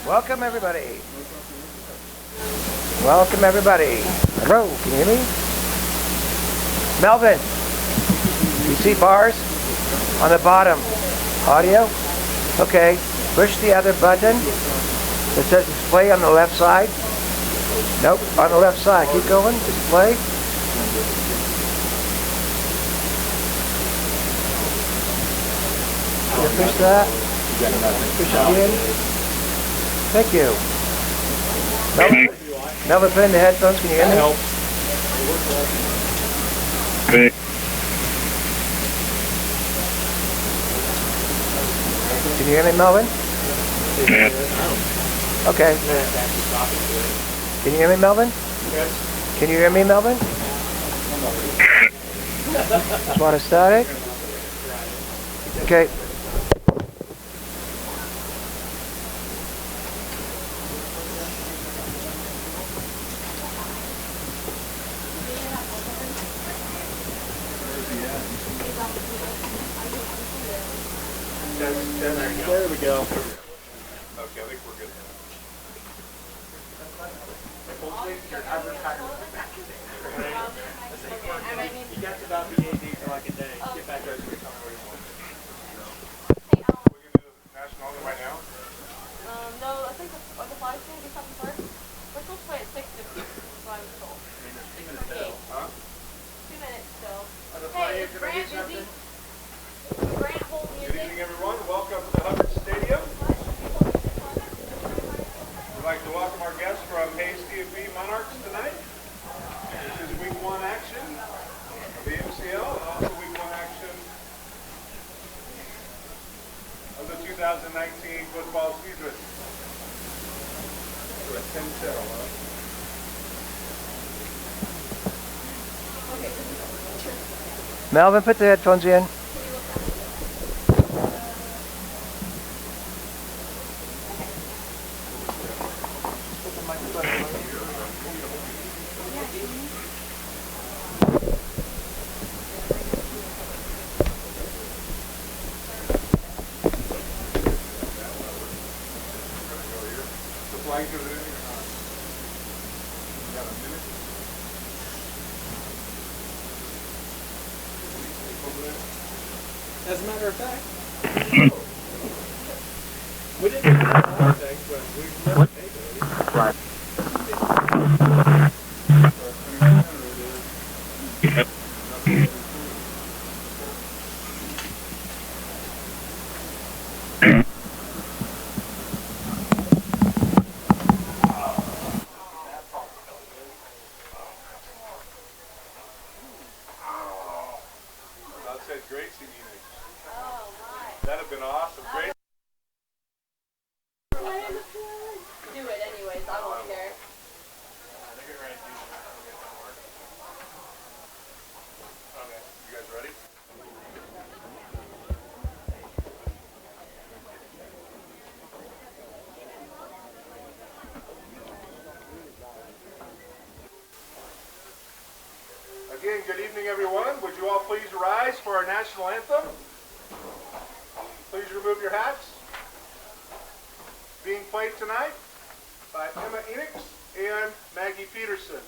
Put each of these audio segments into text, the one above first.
Welcome everybody. Welcome everybody. Hello, can you hear me? Melvin, you see bars on the bottom? Audio? Okay, push the other button that says display on the left side. Nope, on the left side. Keep going, display. Push that. Push it again. Thank you. Melvin, put in the headphones. Can you hear me? Can you hear me, Melvin? Okay. Can you hear me, Melvin? Can you hear me, Melvin? Just want to start it? Okay. There we go. Okay, I think we're good. You got about BAD for like a day. Get back there and tell me where you want. We're going to do the national anthem right now? No, I think the flies going to do something first. We're supposed to play at 6:50, so I was told. 6:58. Huh? 2 minutes still. Hey, is Grant busy? Grant hold music? Good evening, everyone. Welcome to Hubbard Stadium. We'd like to welcome our guests from Hayes TMP Monarchs tonight. This is week 1 action of the MCL and also week 1 action of the 2019 football season. We're at 10-0, huh? Melvin, put the headphones in. As a matter of fact, we didn't do one thing, but we've never paid it. Right. That'd have been awesome. Great. Do it anyways, I won't care. Okay, you guys ready? Again, good evening, everyone. Would you all please rise for our national anthem? Please remove your hats. Being played tonight by Emma Enix and Maggie Peterson.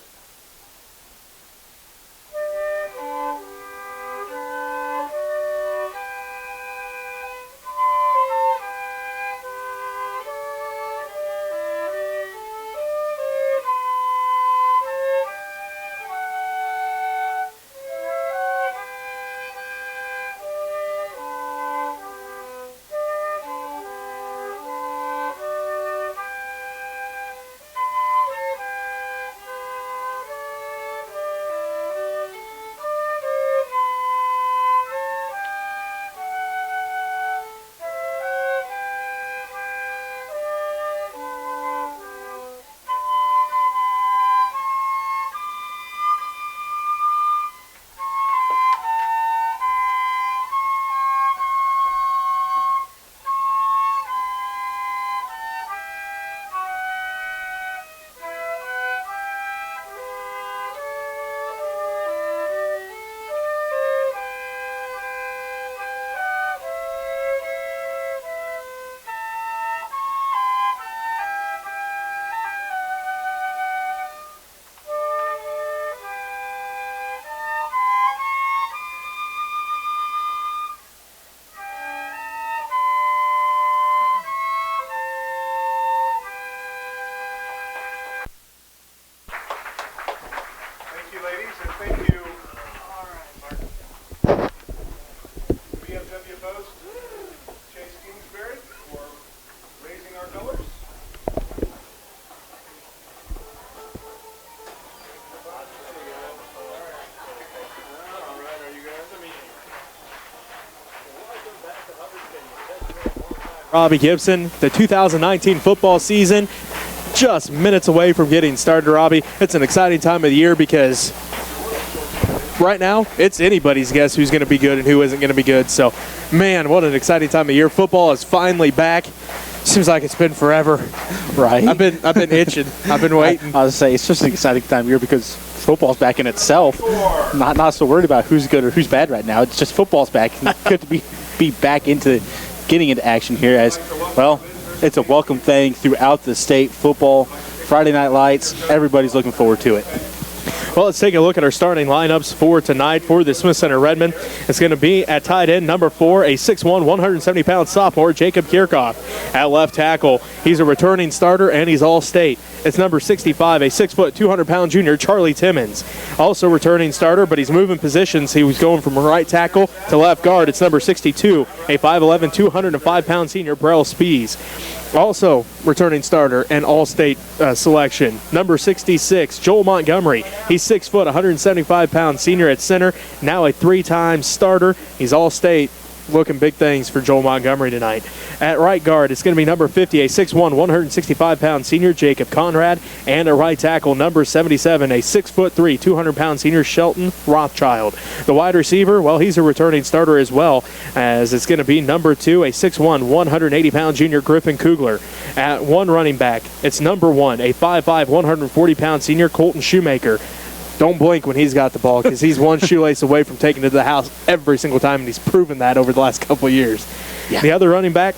Robbie Gibson, the 2019 football season just minutes away from getting started, Robbie. It's an exciting time of the year because right now it's anybody's guess who's going to be good and who isn't going to be good. So, man, what an exciting time of year. Football is finally back. Seems like it's been forever. Right. I've been itching. I've been waiting. I was say it's just an exciting time of year because football's back in itself. Not so worried about who's good or who's bad right now. It's just football's back. Good to be back into getting into action here as well. It's a welcome thing throughout the state. Football, Friday Night Lights, everybody's looking forward to it. Well, let's take a look at our starting lineups for tonight for the Smith Center Redmen. It's going to be at tight end, number 4, a 6'1", 170-pound sophomore, Jacob Kirchhoff. At left tackle, he's a returning starter and he's all-state. It's number 65, a 6', 200-pound junior, Charlie Timmons. Also returning starter, but he's moving positions. He was going from right tackle to left guard. It's number 62, a 5'11", 205-pound senior, Brell Spees. Also returning starter and all-state selection, number 66, Joel Montgomery. He's 6 foot, 175-pound senior at center, now a 3-time starter. He's all-state. Looking big things for Joel Montgomery tonight. At right guard, it's going to be number 50, a 6'1", 165-pound senior, Jacob Conrad. And at right tackle, number 77, a 6'3", 200-pound senior, Shelton Rothschild. The wide receiver, well, he's a returning starter as well, as it's going to be number 2, a 6'1", 180-pound junior, Griffin Kugler. At one running back, it's number 1, a 5'5", 140-pound senior, Colton Shoemaker. Don't blink when he's got the ball because he's one shoelace away from taking it to the house every single time, and he's proven that over the last couple of years. Yeah. The other running back,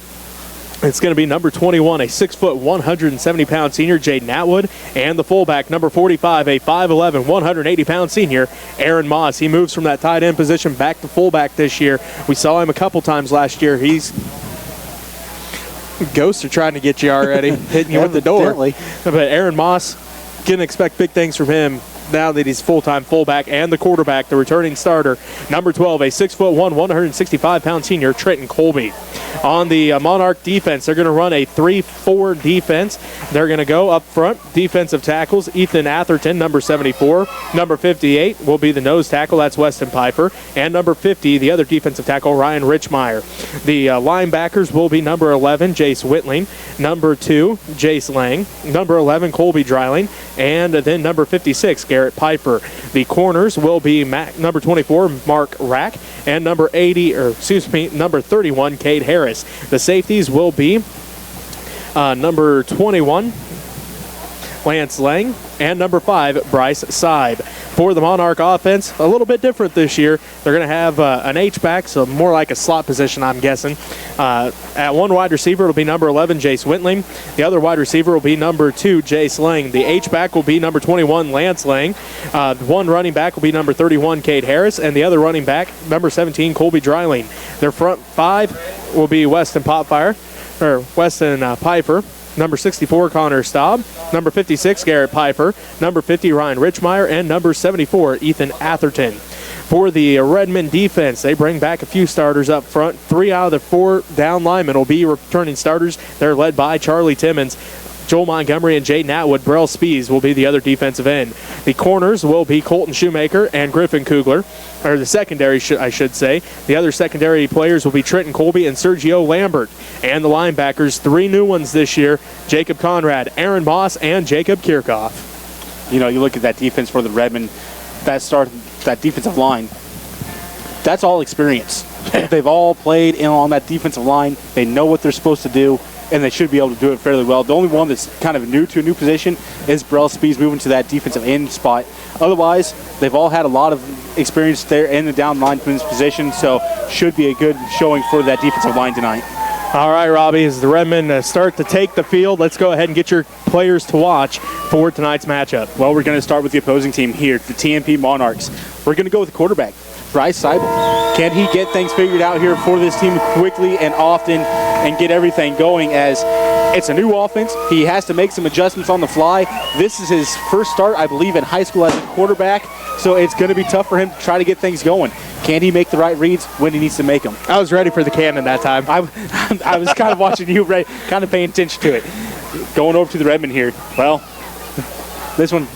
it's going to be number 21, a 6', 170-pound senior, Jaden Atwood. And the fullback, number 45, a 5'11", 180-pound senior, Aaron Moss. He moves from that tight end position back to fullback this year. We saw him a couple times last year. Ghosts are trying to get you already, hitting you with the door. But Aaron Moss, can expect big things from him now that he's full-time fullback and the quarterback, the returning starter, number 12, a 6'1", 165-pound senior, Trenton Colby. On the Monarch defense, they're going to run a 3-4 defense. They're going to go up front, defensive tackles, Ethan Atherton, number 74. Number 58 will be the nose tackle, that's Weston Piper. And number 50, the other defensive tackle, Ryan Richmeyer. The linebackers will be number 11, Jace Whitling. Number 2, Jace Lang. Number 11, Colby Dreiling. And then number 56, Garrett Piper. The corners will be number 24, Mark Rack, and number 31, Cade Harris. The safeties will be number 21, Lance Lang, and number 5, Bryce Seib. For the Monarch offense, a little bit different this year. They're going to have an H-back, so more like a slot position, I'm guessing. At one wide receiver, it'll be number 11, Jace Whitling. The other wide receiver will be number 2, Jace Lang. The H-back will be number 21, Lance Lang. One running back will be number 31, Cade Harris, and the other running back, number 17, Colby Dreiling. Their front 5 will be Weston Piper. Number 64, Connor Staub. Number 56, Garrett Piper. Number 50, Ryan Richmeyer. And number 74, Ethan Atherton. For the Redmen defense, they bring back a few starters up front. 3 out of the 4 down linemen will be returning starters. They're led by Charlie Timmons. Joel Montgomery and Jaden Atwood. Brell Spees will be the other defensive end. The corners will be Colton Shoemaker and Griffin Kugler, or the secondary, I should say. The other secondary players will be Trenton Colby and Sergio Lambert. And the linebackers, 3 new ones this year, Jacob Conrad, Aaron Moss, and Jacob Kirchhoff. You know, you look at that defense for the Redmen, that defensive line, that's all experience. They've all played in on that defensive line. They know what they're supposed to do, and they should be able to do it fairly well. The only one that's kind of new to a new position is Brell Spees moving to that defensive end spot. Otherwise, they've all had a lot of experience there in the down lineman's position, so should be a good showing for that defensive line tonight. All right, Robbie, as the Redmen start to take the field, let's go ahead and get your players to watch for tonight's matchup. Well, we're going to start with the opposing team here, the TMP Monarchs. We're going to go with the quarterback, Bryce Seib. Can he get things figured out here for this team quickly and often and get everything going, as it's a new offense? He has to make some adjustments on the fly. This is his first start, I believe, in high school as a quarterback, so it's going to be tough for him to try to get things going. Can he make the right reads when he needs to make them? I was ready for the cannon that time. I was kind of watching you, kind of paying attention to it. Going over to the Redmen here. Well, this one,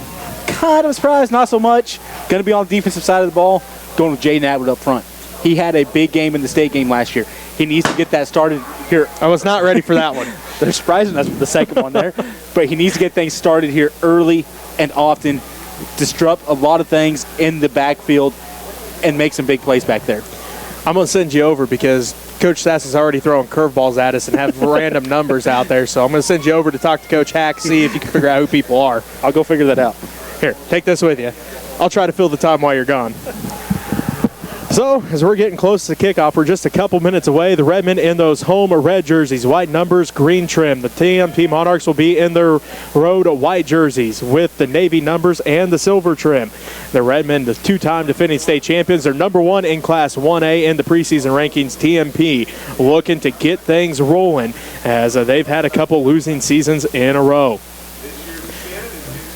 kind of a surprise, not so much. Going to be on the defensive side of the ball, going with Jaden Atwood up front. He had a big game in the state game last year. He needs to get that started here. I was not ready for that one. They're surprising us with the second one there. But he needs to get things started here early and often, disrupt a lot of things in the backfield, and make some big plays back there. I'm going to send you over because Coach Sass is already throwing curveballs at us and have random numbers out there. So I'm going to send you over to talk to Coach Hack, see if you can figure out who people are. I'll go figure that out. Here, take this with you. I'll try to fill the time while you're gone. So, as we're getting close to kickoff, we're just a couple minutes away. The Redmen in those home red jerseys, white numbers, green trim. The TMP-Monarchs will be in their road white jerseys with the navy numbers and the silver trim. The Redmen, the two-time defending state champions, are number 1 in Class 1A in the preseason rankings. TMP looking to get things rolling as they've had a couple losing seasons in a row.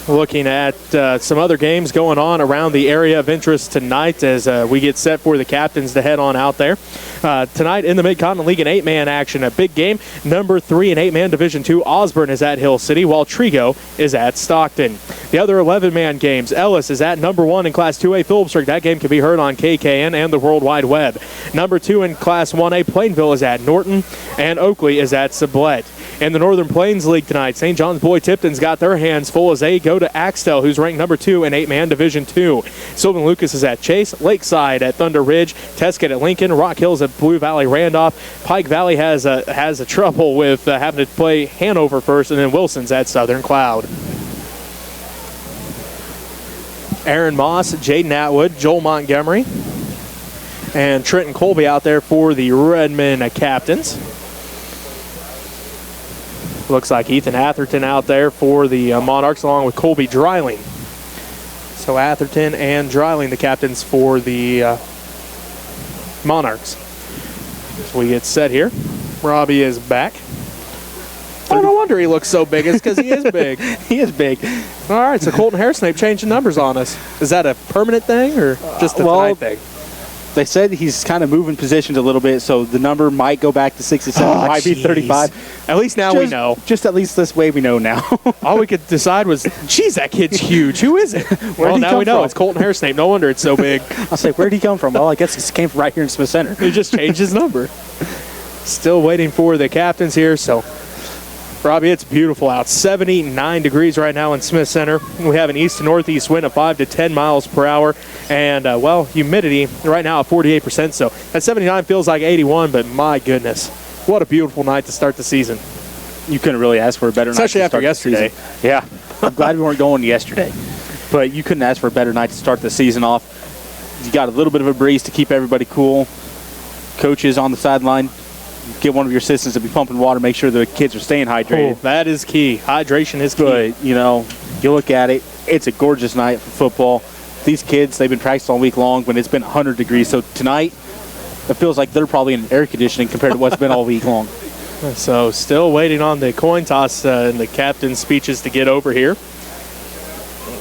Looking at some other games going on around the area of interest tonight as we get set for the captains to head on out there. Tonight in the Mid-Continent League in 8-man action, a big game. Number 3 in 8-man Division II, Osborne is at Hill City, while Trigo is at Stockton. The other 11-man games, Ellis is at number 1 in Class 2A, Phillipsburg. That game can be heard on KKN and the World Wide Web. Number 2 in Class 1A, Plainville is at Norton, and Oakley is at Sublette. In the Northern Plains League tonight, St. John's Boyd Tipton's got their hands full as they go to Axtell, who's ranked number 2 in 8-man Division II. Sylvan Lucas is at Chase, Lakeside at Thunder Ridge, Tesket at Lincoln, Rock Hills at Blue Valley Randolph. Pike Valley has a trouble with having to play Hanover first, and then Wilson's at Southern Cloud. Aaron Moss, Jaden Atwood, Joel Montgomery, and Trenton Colby out there for the Redmen captains. Looks like Ethan Atherton out there for the Monarchs along with Colby Dreiling. So Atherton and Dreiling, the captains for the Monarchs. As we get set here, Robbie is back. Oh, no wonder he looks so big. It's because he is big. He is big. All right, so Colton Hairsnape changing numbers on us. Is that a permanent thing or just a tonight thing? They said he's kind of moving positions a little bit, so the number might go back to 67, might be 35. At least now we know. Just at least this way we know now. All we could decide was, geez, that kid's huge. Who is it? Well, now we know. From? It's Colton Hairsnape. No wonder it's so big. I'll say, where'd he come from? Well, I guess he came from right here in Smith Center. He just changed his number. Still waiting for the captains here, so Robbie, it's beautiful out. 79 degrees right now in Smith Center. We have an east to northeast wind of 5 to 10 miles per hour. And, well, humidity right now at 48%. So that 79 feels like 81, but my goodness, what a beautiful night to start the season. You couldn't really ask for a better night to start after yesterday. Yeah. I'm glad we weren't going yesterday. But you couldn't ask for a better night to start the season off. You got a little bit of a breeze to keep everybody cool. Coaches on the sideline. Get one of your assistants to be pumping water, make sure the kids are staying hydrated. Oh, that is key. Hydration is key. But, you know, you look at it, it's a gorgeous night for football. These kids, they've been practicing all week long when it's been 100 degrees. So tonight, it feels like they're probably in air conditioning compared to what's been all week long. So still waiting on the coin toss and the captain's speeches to get over here.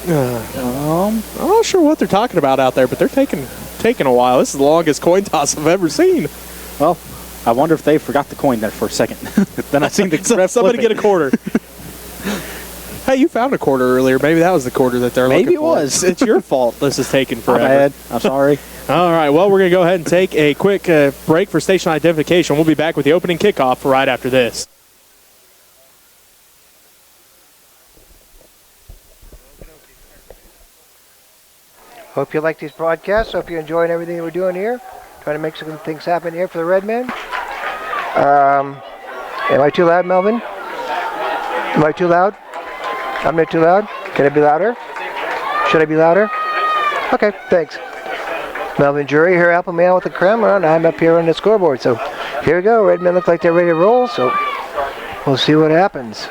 I'm not sure what they're talking about out there, but they're taking a while. This is the longest coin toss I've ever seen. Well, I wonder if they forgot the coin there for a second. Then I seen the ref somebody flip get a quarter. Hey, you found a quarter earlier. Maybe that was the quarter that they're looking for. Maybe it was. It's your fault. This is taking forever. My bad. I'm sorry. All right, well, we're going to go ahead and take a quick break for station identification. We'll be back with the opening kickoff right after this. Hope you like these broadcasts. Hope you're enjoying everything that we're doing here. Trying to make some good things happen here for the Redmen. Am I too loud, Melvin? Am I too loud? I'm not too loud? Can I be louder? Should I be louder? Okay, thanks. Melvin Jury here helping me out with the camera, and I'm up here on the scoreboard. So here we go. Redmen look like they're ready to roll, so we'll see what happens.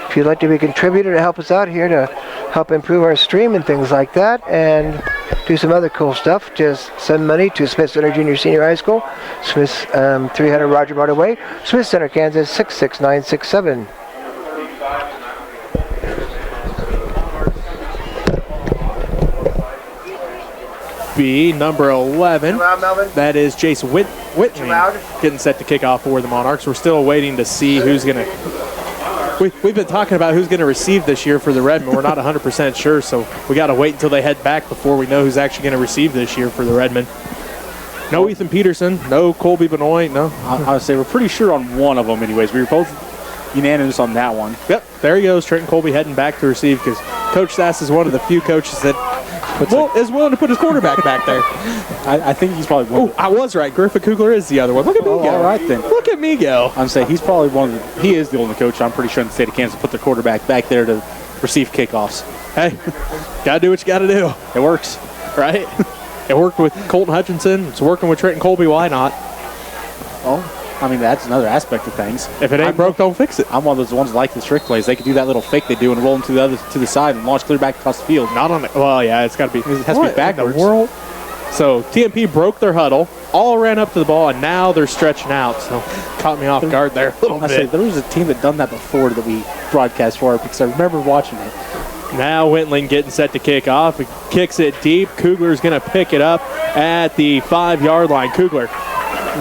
If you'd like to be a contributor to help us out here to help improve our stream and things like that, and do some other cool stuff, just send money to Smith Center Junior Senior High School, Smith 300 Roger Barter Way, Smith Center, Kansas 66967. B, number 11. Melvin. That is Jace Whitney getting set to kick off for the Monarchs. We're still waiting to see who's going to... We've been talking about who's going to receive this year for the Redmen. We're not 100% sure, so we got to wait until they head back before we know who's actually going to receive this year for the Redmen. No Ethan Peterson, no Colby Benoit, no. I would say we're pretty sure on one of them anyways. We were both unanimous on that one. Yep, there he goes. Trenton Colby heading back to receive because Coach Sass is one of the few coaches that is willing to put his quarterback back there. I think he's probably one. Oh, I was right. Griffin Kugler is the other one. Look at me go. All right then. Look at me go. I'm saying he's probably he is the only coach, I'm pretty sure, in the state of Kansas put their quarterback back there to receive kickoffs. Hey, gotta do what you gotta do. It works. Right? It worked with Colton Hutchinson. It's working with Trenton Colby. Why not? Well, I mean, that's another aspect of things. If it ain't broke, don't fix it. I'm one of those ones that like the trick plays. They could do that little fake they do and roll them to the side and launch clear back across the field. Not on it. Well, yeah, it's got to be. It has to be backwards. In the world? So TMP broke their huddle, all ran up to the ball, and now they're stretching out. So caught me off guard there a little bit. There was a team that done that before that we broadcast for because I remember watching it. Now Wentling getting set to kick off. He kicks it deep. Kugler's going to pick it up at the 5-yard line. Kugler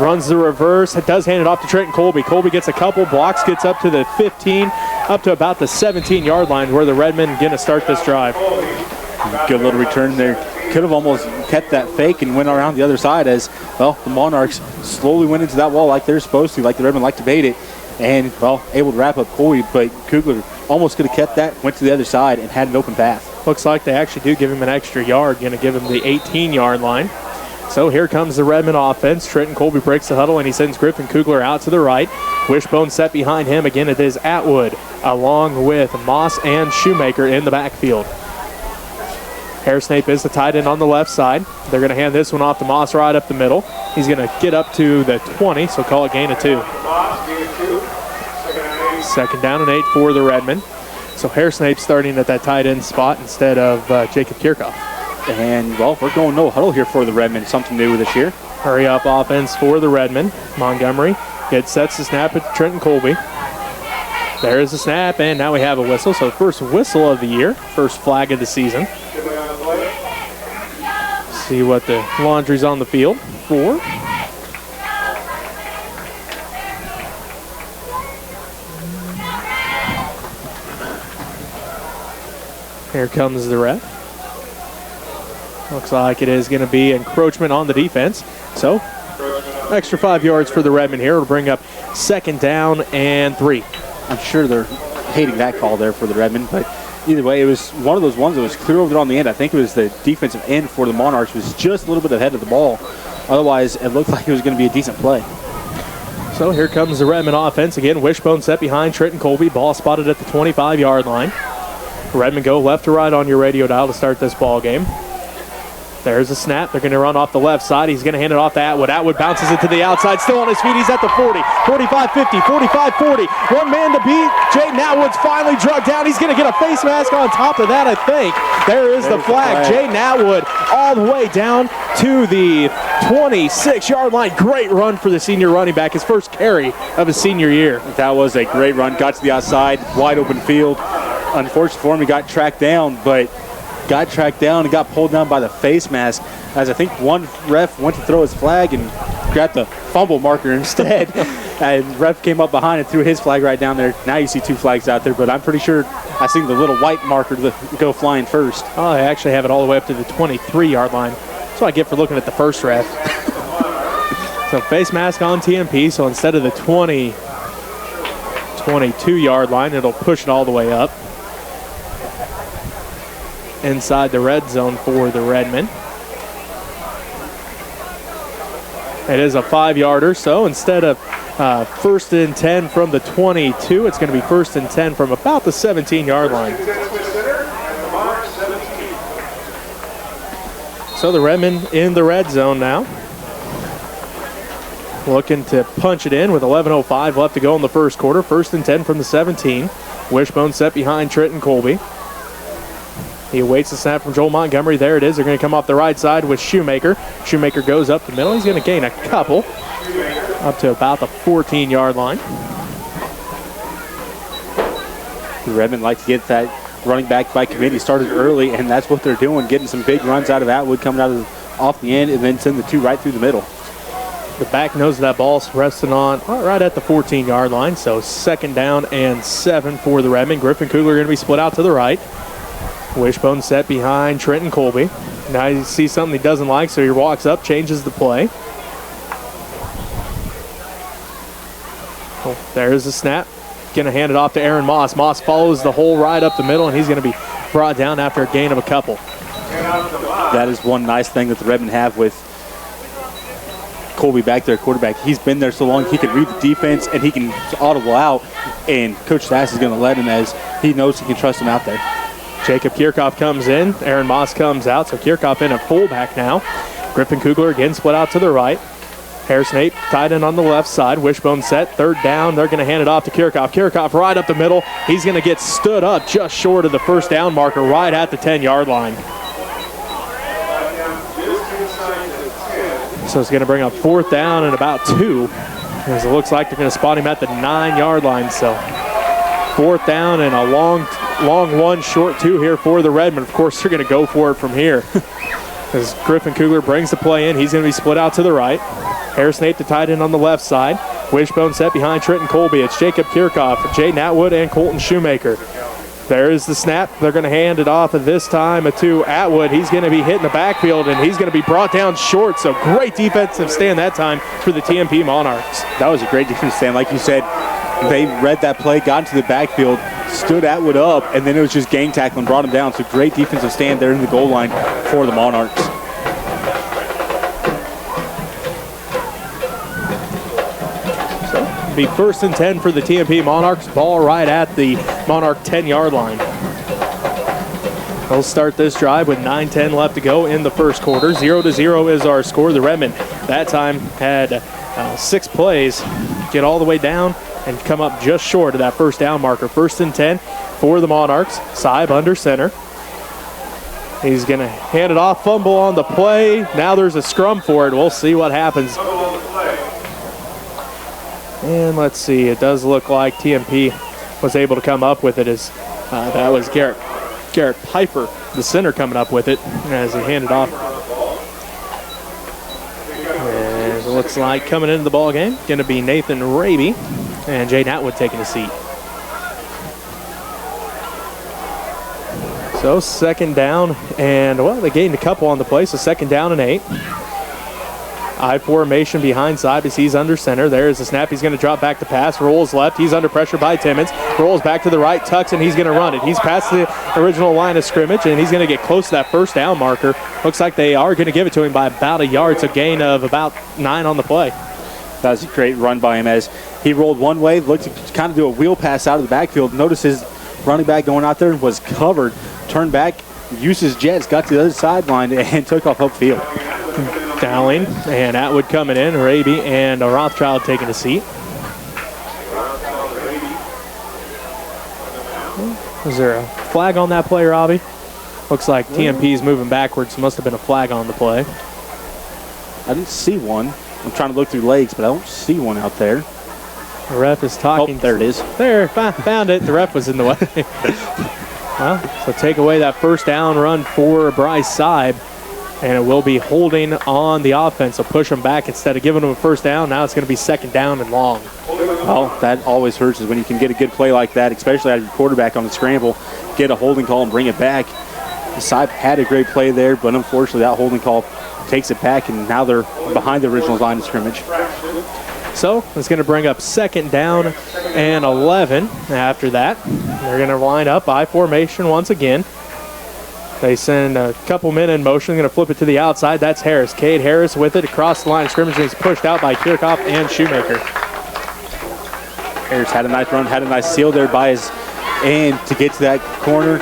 runs the reverse. Does hand it off to Trenton Colby. Colby gets a couple blocks, gets up to the 15, up to about the 17-yard line where the Redmen going to start this drive. Good little return there. Could have almost kept that fake and went around the other side as, well, the Monarchs slowly went into that wall like they're supposed to, like the Redmen like to bait it. And, well, able to wrap up Colby, but Kugler almost could have kept that, went to the other side, and had an open path. Looks like they actually do give him an extra yard, going to give him the 18-yard line. So here comes the Redmen offense. Trenton Colby breaks the huddle, and he sends Griffin Kugler out to the right. Wishbone set behind him. Again, it is Atwood, along with Moss and Shoemaker in the backfield. Hairsnape is the tight end on the left side. They're going to hand this one off to Moss right up the middle. He's going to get up to the 20, so call it gain of 2. Second down and 8 for the Redmen. So Hairsnape starting at that tight end spot instead of Jacob Kirchhoff. And, well, we're going no huddle here for the Redmen. Something new this year. Hurry up offense for the Redmen. Montgomery sets the snap at Trenton Colby. There's the snap, and now we have a whistle. So first whistle of the year, first flag of the season. See what the laundry's on the field for. Here comes the ref. Looks like it is going to be encroachment on the defense. So, extra 5 yards for the Redmen here. It'll bring up second down and 3. I'm sure they're hating that call there for the Redmen, but either way, it was one of those ones that was clear over there on the end. I think it was the defensive end for the Monarchs was just a little bit ahead of the ball. Otherwise, it looked like it was going to be a decent play. So here comes the Redmen offense. Again, Wishbone set behind Trenton Colby. Ball spotted at the 25-yard line. Redmen go left to right on your radio dial to start this ball game. There's a snap. They're going to run off the left side. He's going to hand it off to Atwood. Atwood bounces it to the outside. Still on his feet. He's at the 40, 45-50, 45-40. One man to beat. Jaden Atwood's finally drugged down. He's going to get a face mask on top of that, I think. There is the flag. Jaden Atwood all the way down to the 26-yard line. Great run for the senior running back. His first carry of his senior year. That was a great run. Got to the outside. Wide open field. Unfortunately for him, he got tracked down, but got tracked down and got pulled down by the face mask as I think one ref went to throw his flag and grabbed the fumble marker instead. And ref came up behind and threw his flag right down there. Now you see 2 flags out there, but I'm pretty sure I seen the little white marker go flying first. Oh, they actually have it all the way up to the 23-yard line. That's what I get for looking at the first ref. So face mask on TMP, so instead of the 22-yard line, it'll push it all the way up. Inside the red zone for the Redmen. It is a 5-yarder, so instead of first and 10 from the 22, it's going to be first and 10 from about the 17-yard line. So the Redmen in the red zone now. Looking to punch it in with 11:05 left to go in the first quarter. First and 10 from the 17. Wishbone set behind Trenton Colby. He awaits the snap from Joel Montgomery. There it is. They're going to come off the right side with Shoemaker. Shoemaker goes up the middle. He's going to gain a couple up to about the 14-yard line. The Redmen like to get that running back by committee started early, and that's what they're doing, getting some big runs out of Atwood coming out of off the end and then send the 2 right through the middle. The back nose of that ball's resting on right at the 14-yard line, so second down and 7 for the Redmen. Griffin Kugler going to be split out to the right. Wishbone set behind Trenton Colby. Now you see something he doesn't like, so he walks up, changes the play. There's the snap. Going to hand it off to Aaron Moss. Moss follows the hole right up the middle, and he's going to be brought down after a gain of a couple. That is one nice thing that the Redmen have with Colby back there, quarterback. He's been there so long, he can read the defense, and he can audible out, and Coach Sass is going to let him as he knows he can trust him out there. Jacob Kierkoff comes in. Aaron Moss comes out, so Kierkoff in a fullback now. Griffin Kugler again split out to the right. Harrison 8 tight end on the left side. Wishbone set. Third down. They're going to hand it off to Kierkoff. Kierkoff right up the middle. He's going to get stood up just short of the first down marker right at the 10-yard line. So it's going to bring up 4th down and about 2. As it looks like they're going to spot him at the 9-yard line. So 4th down and a long 1, short 2 here for the Redmen. Of course, they're going to go for it from here. As Griffin Kugler brings the play in, he's going to be split out to the right. Harrison 8 the tight end on the left side. Wishbone set behind Trenton Colby. It's Jacob Kierkoff, Jaden Atwood, and Colton Shoemaker. There is the snap. They're going to hand it off at this time to Atwood. He's going to be hitting the backfield, and he's going to be brought down short. So great defensive stand that time for the TMP Monarchs. That was a great defensive stand. Like you said, they read that play, got into the backfield, stood Atwood up, and then it was just gang tackling, brought him down. So great defensive stand there in the goal line for the Monarchs. Be 1st and 10 for the TMP Monarchs. Ball right at the Monarch 10-yard line. They'll start this drive with 9:10 left to go in the first quarter. 0-0 is our score. The Redmen that time had 6 plays, get all the way down and come up just short of that first down marker. 1st and 10 for the Monarchs. Saib under center. He's going to hand it off, fumble on the play. Now there's a scrum for it. We'll see what happens. And let's see, it does look like TMP was able to come up with it as that was Garrett Piper, the center, coming up with it as he handed off. And it looks like coming into the ball game, going to be Nathan Raby and Jaden Atwood taking a seat. So 2nd down, and well, they gained a couple on the play, so 2nd down and 8. I formation behind Saib as he's under center. There's the snap. He's going to drop back to pass. Rolls left. He's under pressure by Timmons. Rolls back to the right. Tucks, and he's going to run it. He's past the original line of scrimmage, and he's going to get close to that first down marker. Looks like they are going to give it to him by about a yard. So gain of about 9 on the play. That was a great run by him as he rolled one way, looked to kind of do a wheel pass out of the backfield. Notice his running back going out there was covered, turned back, used his jets, got to the other sideline, and took off upfield. Dowling and Atwood coming in, Raby and Rothschild taking a seat. Is there a flag on that play, Robbie? Looks like TMP's moving backwards. Must have been a flag on the play. I didn't see one. I'm trying to look through legs, but I don't see one out there. The ref is talking. Oh, there it is. There, found it. The ref was in the way. Well, so take away that first down run for Bryce Saib. And it will be holding on the offense. So push them back instead of giving them a first down. Now it's going to be 2nd down and long. Well, that always hurts is when you can get a good play like that, especially out of your quarterback on the scramble, get a holding call and bring it back. Saib had a great play there, but unfortunately that holding call takes it back, and now they're behind the original line of scrimmage. So it's going to bring up 2nd down and 11. After that, they're going to line up I formation once again. They send a couple men in motion. They're going to flip it to the outside. That's Harris. Cade Harris with it across the line of scrimmage. He's pushed out by Kierkoff and Shoemaker. Harris had a nice run, had a nice seal there by his end to get to that corner.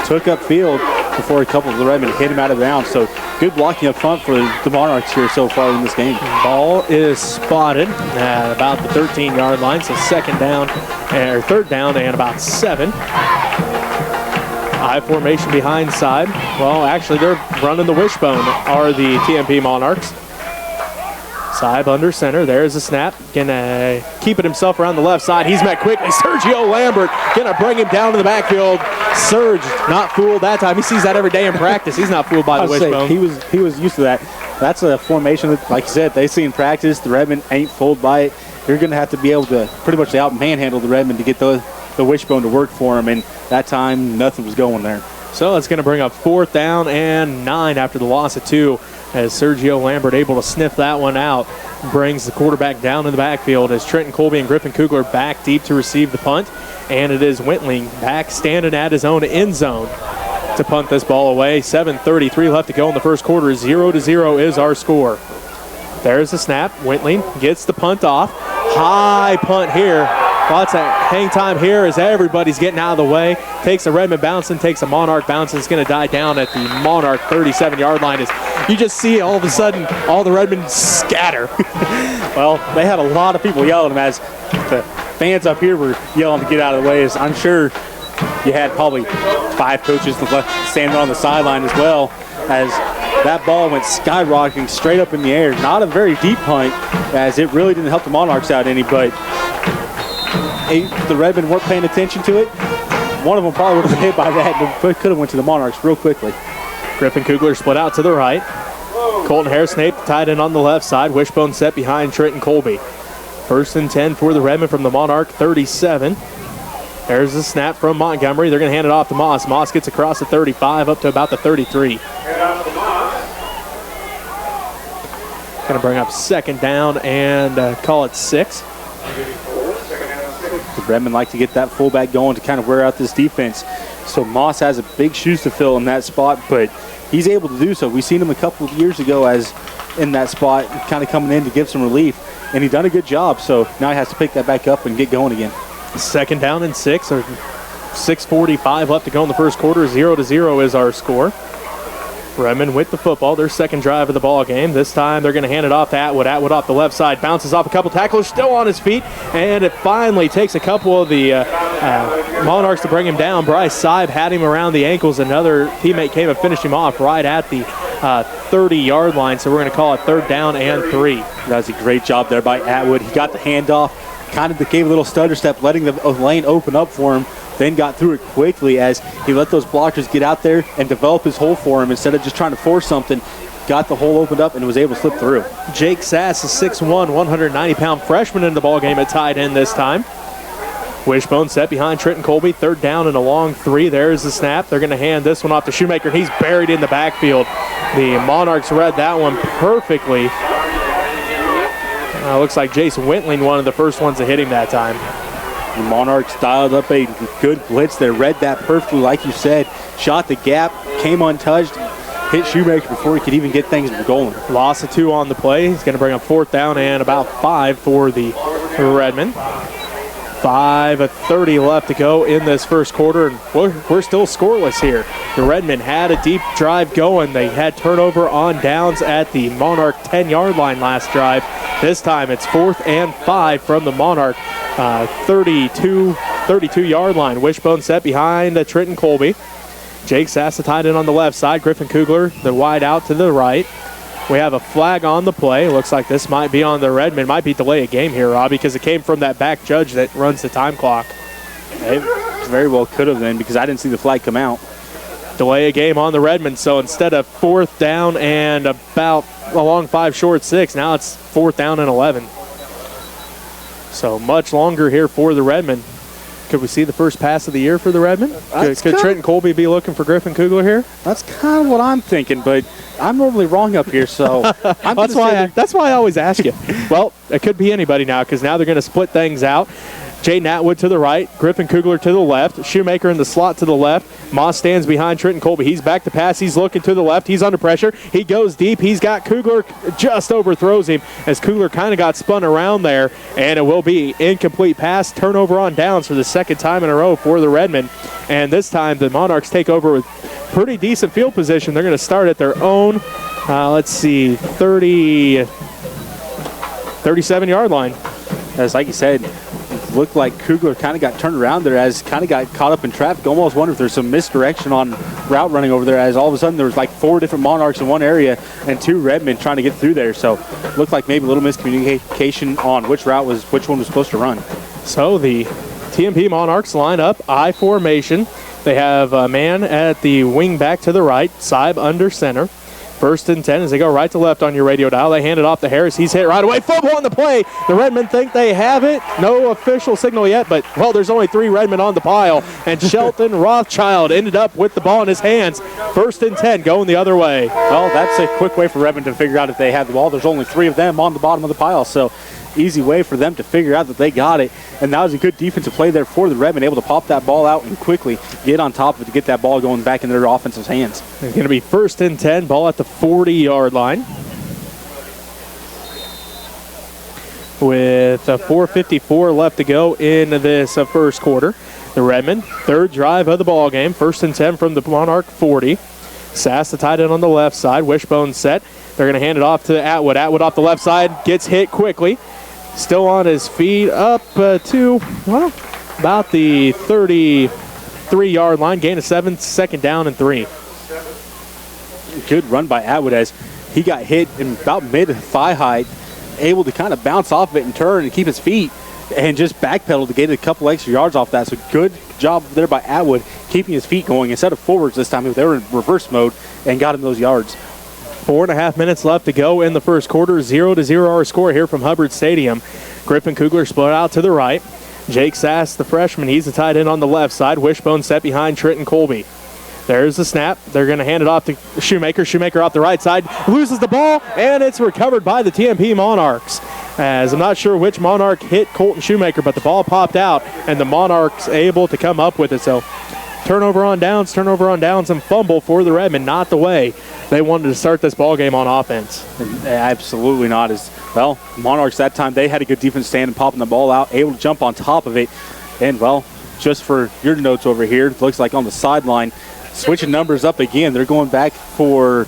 Took up field before a couple of the Redmen hit him out of bounds. So good blocking up front for the Monarchs here so far in this game. Ball is spotted at about the 13-yard line. So 3rd down and about 7. I formation behind Saib. Well, actually, they're running the wishbone, are the TMP Monarchs. Saib under center. There's the snap. Gonna keep it himself around the left side. He's met quickly. Sergio Lambert gonna bring him down to the backfield. Serge not fooled that time. He sees that every day in practice. He's not fooled by the wishbone. He was used to that. That's a formation that, like you said, they see in practice. The Redmen ain't fooled by it. You're gonna have to be able to pretty much out manhandle the Redmen to get the wishbone to work for him, and that time nothing was going there. So it's going to bring up 4th down and 9 after the loss of 2 as Sergio Lambert able to sniff that one out. Brings the quarterback down in the backfield as Trenton Colby and Griffin Kugler back deep to receive the punt. And it is Wentling back standing at his own end zone to punt this ball away. 7:33 left to go in the first quarter. 0-0 is our score. There's the snap. Wentling gets the punt off. High punt here. Lots of hang time here as everybody's getting out of the way. Takes a Redmen bouncing, takes a Monarch bouncing. It's going to die down at the Monarch 37-yard line. As you just see all of a sudden all the Redmen scatter. Well, they had a lot of people yelling as the fans up here were yelling to get out of the way. As I'm sure you had probably 5 coaches standing on the sideline as well, as that ball went skyrocketing straight up in the air. Not a very deep punt, as it really didn't help the Monarchs out any, but the Redmen weren't paying attention to it. One of them probably would have been hit by that, but could have went to the Monarchs real quickly. Griffin Kugler split out to the right. Colton Harrisnape tied in on the left side. Wishbone set behind Trenton Colby. 1st and 10 for the Redmen from the Monarch 37. There's the snap from Montgomery. They're going to hand it off to Moss. Moss gets across the 35 up to about the 33. Going to bring up 2nd down and call it 6. The Redmen like to get that fullback going to kind of wear out this defense. So Moss has a big shoes to fill in that spot, but he's able to do so. We've seen him a couple of years ago as in that spot, kind of coming in to give some relief, and he done a good job. So now he has to pick that back up and get going again. 2nd down and 6, or 6:45 left to go in the first quarter. 0-0 is our score. Redmen with the football, their 2nd drive of the ball game. This time they're going to hand it off to Atwood. Atwood off the left side, bounces off a couple tacklers, still on his feet, and it finally takes a couple of the Monarchs to bring him down. Bryce Seib had him around the ankles. Another teammate came and finished him off right at the 30-yard line, so we're going to call it 3rd down and 3. That was a great job there by Atwood. He got the handoff, kind of gave a little stutter step, letting the lane open up for him, then got through it quickly as he let those blockers get out there and develop his hole for him instead of just trying to force something. Got the hole opened up and was able to slip through. Jake Sass, a 6'1", 190-pound freshman in the ballgame at tight end this time. Wishbone set behind Trenton Colby. 3rd down and a long 3. There's the snap. They're going to hand this one off to Shoemaker, and he's buried in the backfield. The Monarchs read that one perfectly. Looks like Jason Wentling, one of the first ones to hit him that time. The Monarchs dialed up a good blitz. They read that perfectly, like you said. Shot the gap, came untouched, hit Shoemaker before he could even get things going. Loss of 2 on the play. He's going to bring up 4th down and about 5 for the Redmen. 5:30 left to go in this first quarter, and we're still scoreless here. The Redmen had a deep drive going. They had turnover on downs at the Monarch 10-yard line last drive. This time it's 4th and 5 from the Monarch 32-yard line. Wishbone set behind Trenton Colby. Jake Sassa tied in on the left side. Griffin Kugler, the wide out to the right. We have a flag on the play. Looks like this might be on the Redmen. Might be delay a game here, Rob, because it came from that back judge that runs the time clock. It very well could have been, because I didn't see the flag come out. Delay a game on the Redmen. So instead of 4th down and about a long 5 short 6, now it's 4th down and 11. So much longer here for the Redmen. Could we see the first pass of the year for the Redmen? Could Trenton Colby be looking for Griffin Kugler here? That's kind of what I'm thinking, but I'm normally wrong up here, so that's why I always ask you. Well, it could be anybody now, because now they're going to split things out. Jaden Atwood to the right, Griffin Kugler to the left, Shoemaker in the slot to the left. Moss stands behind Trenton Colby. He's back to pass. He's looking to the left. He's under pressure. He goes deep. He's got Kugler, just overthrows him as Kugler kind of got spun around there, and it will be incomplete pass. Turnover on downs for the 2nd time in a row for the Redmen. And this time the Monarchs take over with pretty decent field position. They're going to start at their own, 37-yard line. As like you said, looked like Kugler kind of got turned around there, as kind of got caught up in traffic. Almost wonder if there's some misdirection on route running over there, as all of a sudden there was like 4 different Monarchs in one area and 2 Redmen trying to get through there. So looked like maybe a little miscommunication on which one was supposed to run. So the TMP Monarchs line up I formation. They have a man at the wing back to the right, Seib under center. First and 10 as they go right to left on your radio dial. They hand it off to Harris. He's hit right away. Fumble on the play. The Redmen think they have it. No official signal yet, but, well, there's only 3 Redmen on the pile. And Shelton Rothschild ended up with the ball in his hands. First and 10 going the other way. Well, that's a quick way for Redmen to figure out if they have the ball. There's only 3 of them on the bottom of the pile, so easy way for them to figure out that they got it. And that was a good defensive play there for the Redmen, able to pop that ball out and quickly get on top of it to get that ball going back in their offensive hands. It's going to be first and 10, ball at the 40-yard line. With 4:54 left to go in this first quarter. The Redmen, third drive of the ball game. First and 10 from the Monarch 40. Sass, the tight end on the left side. Wishbone set. They're going to hand it off to Atwood. Atwood off the left side, gets hit quickly. Still on his feet, up to, well, about the 33-yard line. Gain of 7, second down and 3. Good run by Atwood as he got hit in about mid-thigh height, able to kind of bounce off of it and turn and keep his feet and just backpedal to get a couple extra yards off that. So good job there by Atwood, keeping his feet going instead of forwards this time. They were in reverse mode and got him those yards. 4.5 minutes left to go in the first quarter. 0-0 our score here from Hubbard Stadium. Griffin Kugler split out to the right. Jake Sass, the freshman, he's the tight end on the left side. Wishbone set behind Trenton Colby. There's the snap. They're going to hand it off to Shoemaker. Shoemaker off the right side. Loses the ball, and it's recovered by the TMP Monarchs. As I'm not sure which Monarch hit Colton Shoemaker, but the ball popped out, and the Monarchs able to come up with it. So turnover on downs, and fumble for the Redmen. Not the way they wanted to start this ball game on offense. Absolutely not. As well, Monarchs that time, they had a good defense stand and popping the ball out, able to jump on top of it. And, well, just for your notes over here, it looks like on the sideline, switching numbers up again. They're going back for,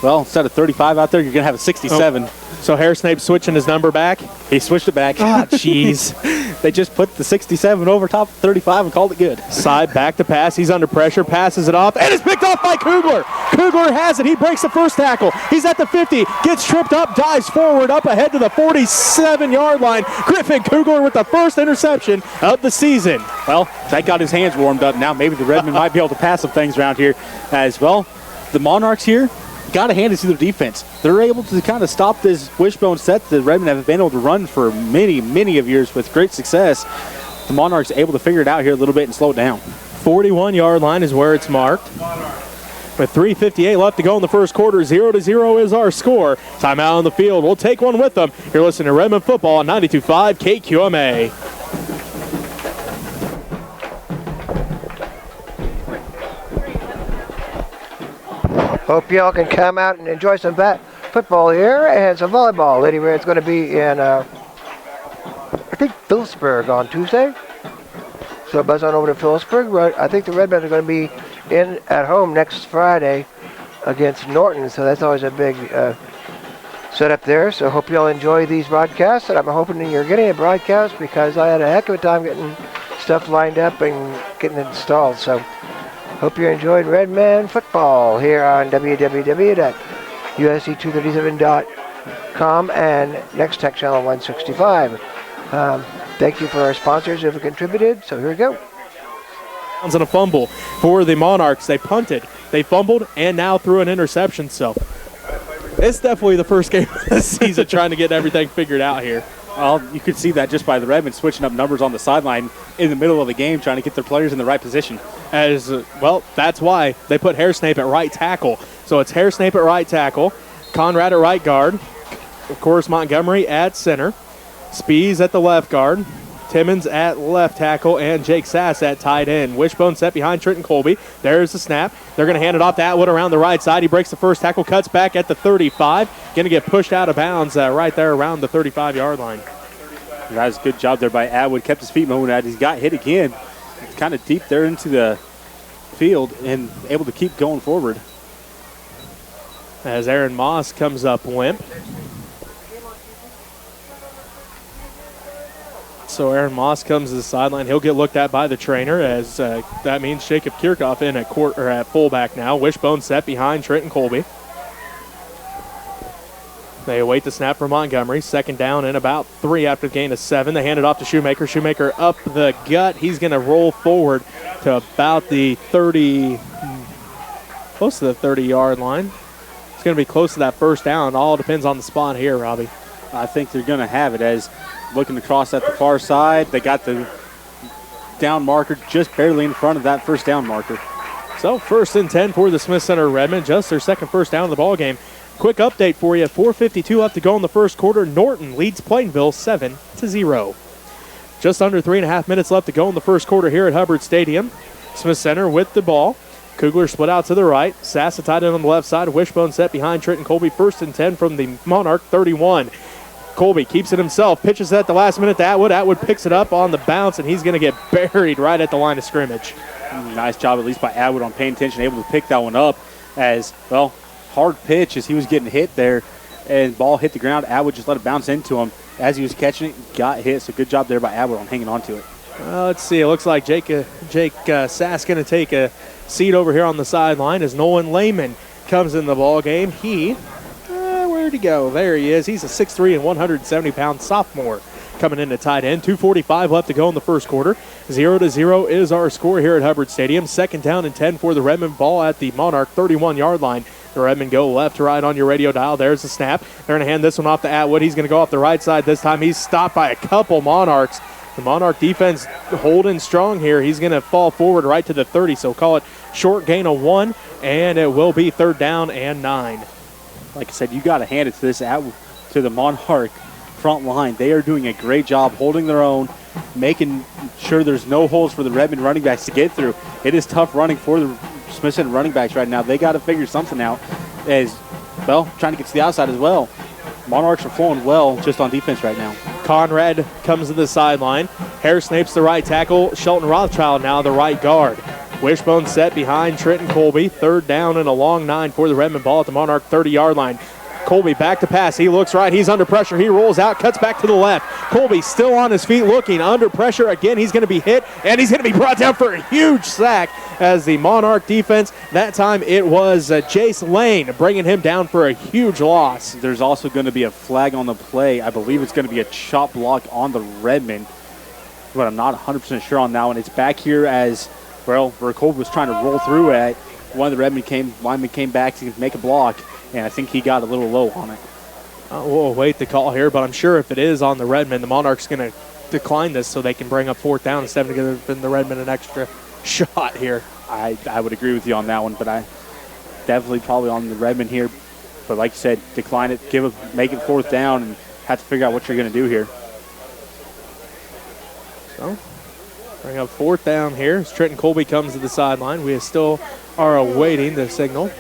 well, instead of 35 out there, you're going to have a 67. Oh. So Harris Snape switching his number back? He switched it back. Ah, jeez. They just put the 67 over top of 35 and called it good. Side back to pass. He's under pressure. Passes it off. And it's picked off by Kugler. Kugler has it. He breaks the first tackle. He's at the 50. Gets tripped up. Dives forward. Up ahead to the 47-yard line. Griffin Kugler with the first interception of the season. Well, that got his hands warmed up. Now maybe the Redmen might be able to pass some things around here as well. The Monarchs here, got to hand it to their defense. They're able to kind of stop this wishbone set that Redmen have been able to run for many, many of years with great success. The Monarchs able to figure it out here a little bit and slow it down. 41-yard line is where it's marked. With 3:58 left to go in the first quarter, 0-0 is our score. Timeout on the field. We'll take one with them. You're listening to Redmen Football on 92.5 KQMA. Hope y'all can come out and enjoy some football here and some volleyball. Lady Red's going to be in, I think, Phillipsburg on Tuesday. So buzz on over to Phillipsburg. I think the Redmen are going to be in at home next Friday against Norton. So that's always a big setup there. So hope y'all enjoy these broadcasts. And I'm hoping that you're getting a broadcast because I had a heck of a time getting stuff lined up and getting it installed. So hope you're enjoying Redmen football here on www.usc237.com and Next Tech Channel 165. Thank you for our sponsors who have contributed. So here we go. And a fumble for the Monarchs. They punted, they fumbled, and now threw an interception. So it's definitely the first game of the season trying to get everything figured out here. Well, you could see that just by the Redmen switching up numbers on the sideline in the middle of the game, trying to get their players in the right position. As well, that's why they put Hairsnape at right tackle. So it's Hairsnape at right tackle, Conrad at right guard, of course Montgomery at center, Spees at the left guard, Timmons at left tackle, and Jake Sass at tight end. Wishbone set behind Trenton Colby. There's the snap. They're going to hand it off to Atwood around the right side. He breaks the first tackle, cuts back at the 35. Going to get pushed out of bounds right there around the 35-yard line. That was a good job there by Atwood. Kept his feet moving. He got hit again. Kind of deep there into the field and able to keep going forward. As Aaron Moss comes up limp. So Aaron Moss comes to the sideline. He'll get looked at by the trainer as that means Jacob Kirchhoff in at fullback now. Wishbone set behind Trenton Colby. They await the snap for Montgomery. Second down and about 3 after the gain of 7. They hand it off to Shoemaker. Shoemaker up the gut. He's going to roll forward to about the 30, close to the 30-yard line. He's going to be close to that first down. All depends on the spot here, Robbie. I think they're going to have it as looking across at the far side. They got the down marker just barely in front of that first down marker. So 1st and 10 for the Smith Center Redmen, just their second first down of the ball game. Quick update for you, 4:52 left to go in the first quarter. Norton leads Plainville 7-0. Just under 3.5 minutes left to go in the first quarter here at Hubbard Stadium. Smith Center with the ball. Kugler split out to the right. Sassa tied in on the left side. Wishbone set behind Trenton Colby. 1st and 10 from the Monarch 31. Colby keeps it himself. Pitches it at the last minute to Atwood. Atwood picks it up on the bounce, and he's going to get buried right at the line of scrimmage. Nice job at least by Atwood on paying attention, able to pick that one up as, well, hard pitch as he was getting hit there, and ball hit the ground. Atwood just let it bounce into him. As he was catching it, got hit, so good job there by Atwood on hanging on to it. Let's see. It looks like Jake Sass going to take a seat over here on the sideline as Nolan Lehman comes in the ball game. Where'd he go? There he is. He's a 6'3" and 170-pound sophomore coming in at tight end. 2:45 left to go in the first quarter. 0-0 is our score here at Hubbard Stadium. 2nd down and 10 for the Redmen. Ball at the Monarch 31-yard line. The Redmen go left to right on your radio dial. There's the snap. They're going to hand this one off to Atwood. He's going to go off the right side this time. He's stopped by a couple Monarchs. The Monarch defense holding strong here. He's going to fall forward right to the 30, so call it short gain of 1, and it will be 3rd down and 9. Like I said, you got to hand it to the Monarch front line. They are doing a great job holding their own, making sure there's no holes for the Redmen running backs to get through. It is tough running for the Smith Center running backs right now. They got to figure something out as, well, trying to get to the outside as well. Monarchs are flowing well just on defense right now. Conrad comes to the sideline. Hare Snape's the right tackle. Shelton Rothschild now the right guard. Wishbone set behind Trenton Colby. 3rd down and a long 9 for the Redmen. Ball at the Monarch 30-yard line. Colby back to pass. He looks right. He's under pressure. He rolls out, cuts back to the left. Colby still on his feet looking under pressure again. He's going to be hit, and he's going to be brought down for a huge sack as the Monarch defense. That time it was Jace Lane bringing him down for a huge loss. There's also going to be a flag on the play. I believe it's going to be a chop block on the Redmen, but I'm not 100% sure on that one. It's back here as, well, where Colby was trying to roll through at. One of the Redmen linemen came back to make a block, and I think he got a little low on it. We'll wait the call here, but I'm sure if it is on the Redmen, the Monarchs going to decline this so they can bring up 4th down instead of giving the Redmen an extra shot here. I would agree with you on that one, but I definitely probably on the Redmen here. But like you said, decline it, make it 4th down, and have to figure out what you're going to do here. So, bring up 4th down here as Trenton Colby comes to the sideline. We still are awaiting the signal.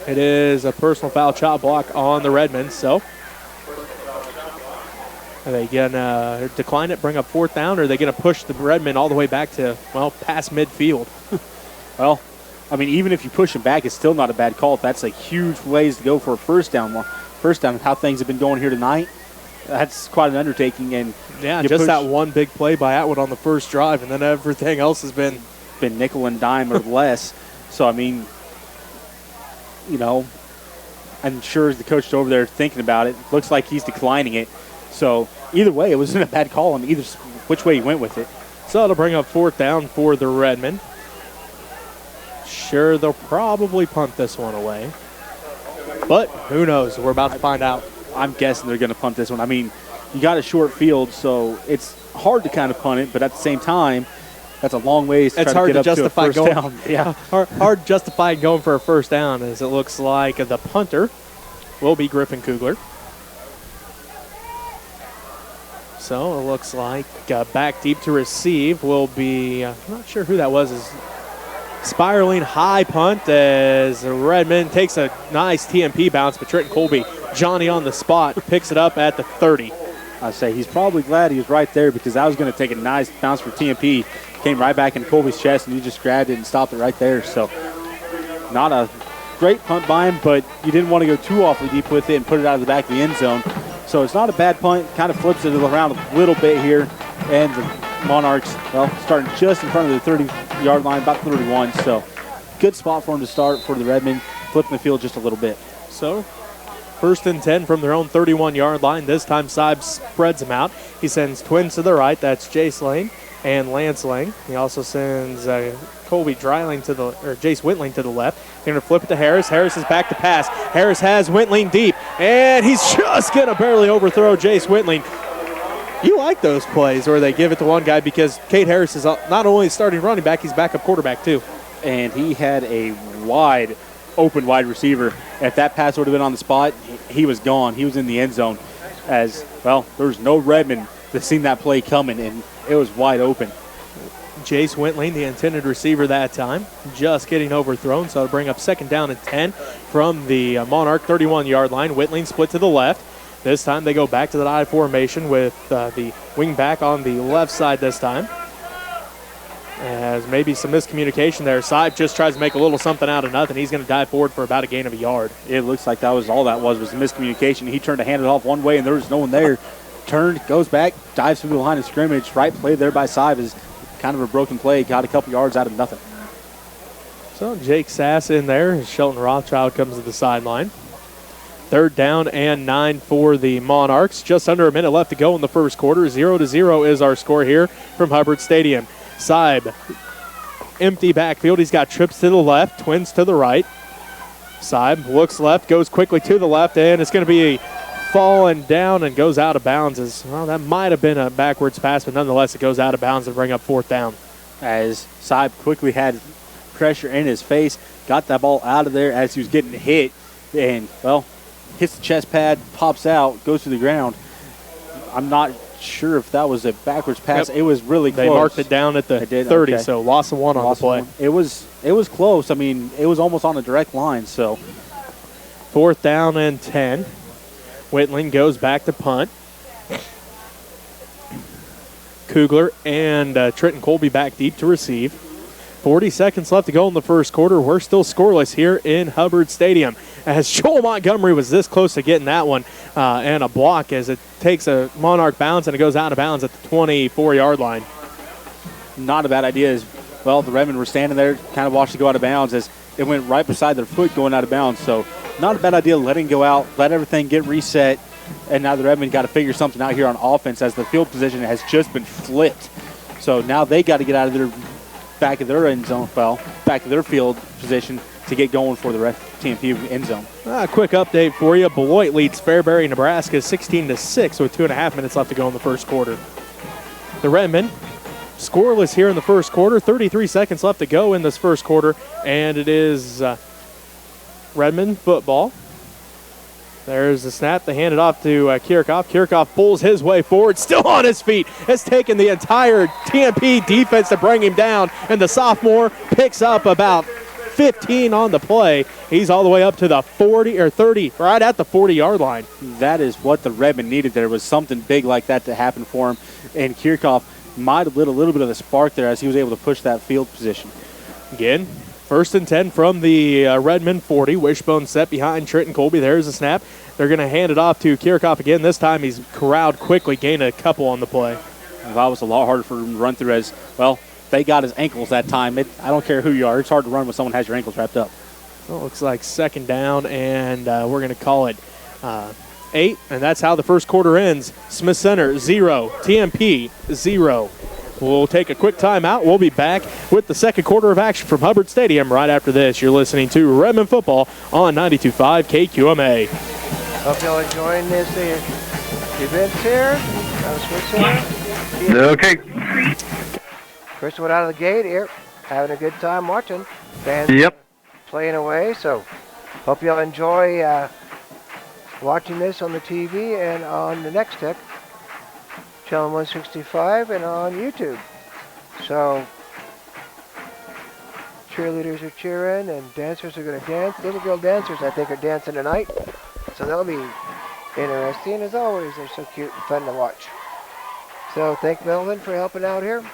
It is a personal foul chop block on the Redmen, so are they going to decline it, bring up 4th down, or are they going to push the Redmen all the way back to, well, past midfield? Well, I mean, even if you push them back, it's still not a bad call. If that's a huge ways to go for a first down, how things have been going here tonight, that's quite an undertaking. And yeah, just that one big play by Atwood on the first drive, and then everything else has been nickel and dime or less. So, I mean, you know, I'm sure the coach is over there thinking about it. Looks like he's declining it. So, either way, it wasn't a bad call on either which way he went with it. So, it'll bring up 4th down for the Redmen. Sure, they'll probably punt this one away. But who knows? We're about to find out. I'm guessing they're going to punt this one. I mean, you got a short field, so it's hard to kind of punt it, but at the same time, that's a long ways to try to get up to a first down. Yeah, hard justifying going for a first down, as it looks like the punter will be Griffin Kugler. So it looks like back deep to receive will be, I'm not sure who that was, is spiraling high punt as Redmen takes a nice TMP bounce, but Trenton Colby, Johnny on the spot, picks it up at the 30. I say he's probably glad he was right there because that was going to take a nice bounce for TMP. Came right back in Colby's chest, and he just grabbed it and stopped it right there. So not a great punt by him, but you didn't want to go too awfully deep with it and put it out of the back of the end zone. So it's not a bad punt. Kind of flips it around a little bit here. And the Monarchs, well, starting just in front of the 30-yard line, about 31. So good spot for him to start for the Redmen, flipping the field just a little bit. So 1st and 10 from their own 31-yard line. This time Sibe spreads them out. He sends twins to the right. That's Jace Lane. and Lansling. He also sends Colby Dreiling to the, or Jace Wintling to the left. They're going to flip it to Harris. Harris is back to pass. Harris has Wintling deep, and he's just going to barely overthrow Jace Wintling. You like those plays where they give it to one guy because Cade Harris is not only starting running back, he's backup quarterback too. And he had a open wide receiver. If that pass would have been on the spot, he was gone. He was in the end zone. As, well, there was no Redmen that seen that play coming, and it was wide open. Jace Wintling, the intended receiver that time, just getting overthrown, so it'll bring up 2nd down and 10 from the Monarch 31-yard line. Wintling split to the left. This time they go back to the I formation with the wing back on the left side this time. As maybe some miscommunication there. Saib just tries to make a little something out of nothing. He's going to dive forward for about a gain of a yard. It looks like that was all that was miscommunication. He turned to hand it off one way, and there was no one there. Turned, goes back, dives through the line of scrimmage. Right play there by Saib is kind of a broken play. Got a couple yards out of nothing. So Jake Sass in there. Shelton Rothschild comes to the sideline. 3rd down and 9 for the Monarchs. Just under a minute left to go in the first quarter. 0-0 is our score here from Hubbard Stadium. Saib, empty backfield. He's got trips to the left, twins to the right. Saib looks left, goes quickly to the left, and it's going to be falling down and goes out of bounds. Well, that might have been a backwards pass, but nonetheless it goes out of bounds and bring up 4th down. As Saib quickly had pressure in his face, got that ball out of there as he was getting hit, and, well, hits the chest pad, pops out, goes to the ground. I'm not sure if that was a backwards pass. Yep. It was really close. They marked it down at the 30, okay. So loss of 1 on the play. It was close. I mean, it was almost on a direct line. So 4th down and 10. Wintling goes back to punt. Kugler and Trenton Colby back deep to receive. 40 seconds left to go in the first quarter. We're still scoreless here in Hubbard Stadium. As Joel Montgomery was this close to getting that one and a block as it takes a Monarch bounce and it goes out of bounds at the 24-yard line. Not a bad idea. As well, the Redmen were standing there, kind of watched it go out of bounds as it went right beside their foot going out of bounds. So not a bad idea letting go out, let everything get reset. And now the Redmen got to figure something out here on offense as the field position has just been flipped. So now they got to get out of their back of their end zone, back of their field position to get going for the TMP end zone. A quick update for you. Beloit leads Fairbury, Nebraska 16-6 with 2.5 minutes left to go in the first quarter. The Redmen scoreless here in the first quarter. 33 seconds left to go in this first quarter, and it is Redmen football. There's the snap. They hand it off to Kierkoff. Kierkoff pulls his way forward, still on his feet. Has taken the entire TMP defense to bring him down, and the sophomore picks up about 15 on the play. He's all the way up to the 40 or 30, right at the 40-yard line. That is what the Redmen needed. There was something big like that to happen for him, and Kierkoff might have lit a little bit of the spark there as he was able to push that field position. Again, 1st and 10 from the Redmen 40. Wishbone set behind Trenton Colby. There's the snap. They're going to hand it off to Kierkoff again. This time he's corralled quickly, gained a couple on the play. That was a lot harder for him to run through as, well, they got his ankles that time. I don't care who you are. It's hard to run when someone has your ankles wrapped up. Well, it looks like 2nd down, and we're going to call it 8, and that's how the first quarter ends. Smith Center 0, TMP 0. We'll take a quick timeout. We'll be back with the second quarter of action from Hubbard Stadium right after this. You're listening to Redmen Football on 92.5 KQMA. Hope y'all enjoying this events here. Okay. First one out of the gate here. Having a good time watching. Fans playing away. So hope y'all enjoy watching this on the TV and on the Next Tech. Channel 165 and on YouTube. So cheerleaders are cheering and dancers are going to dance. Little girl dancers, I think, are dancing tonight. So that'll be interesting. As always, they're so cute and fun to watch. So thank Melvin for helping out here.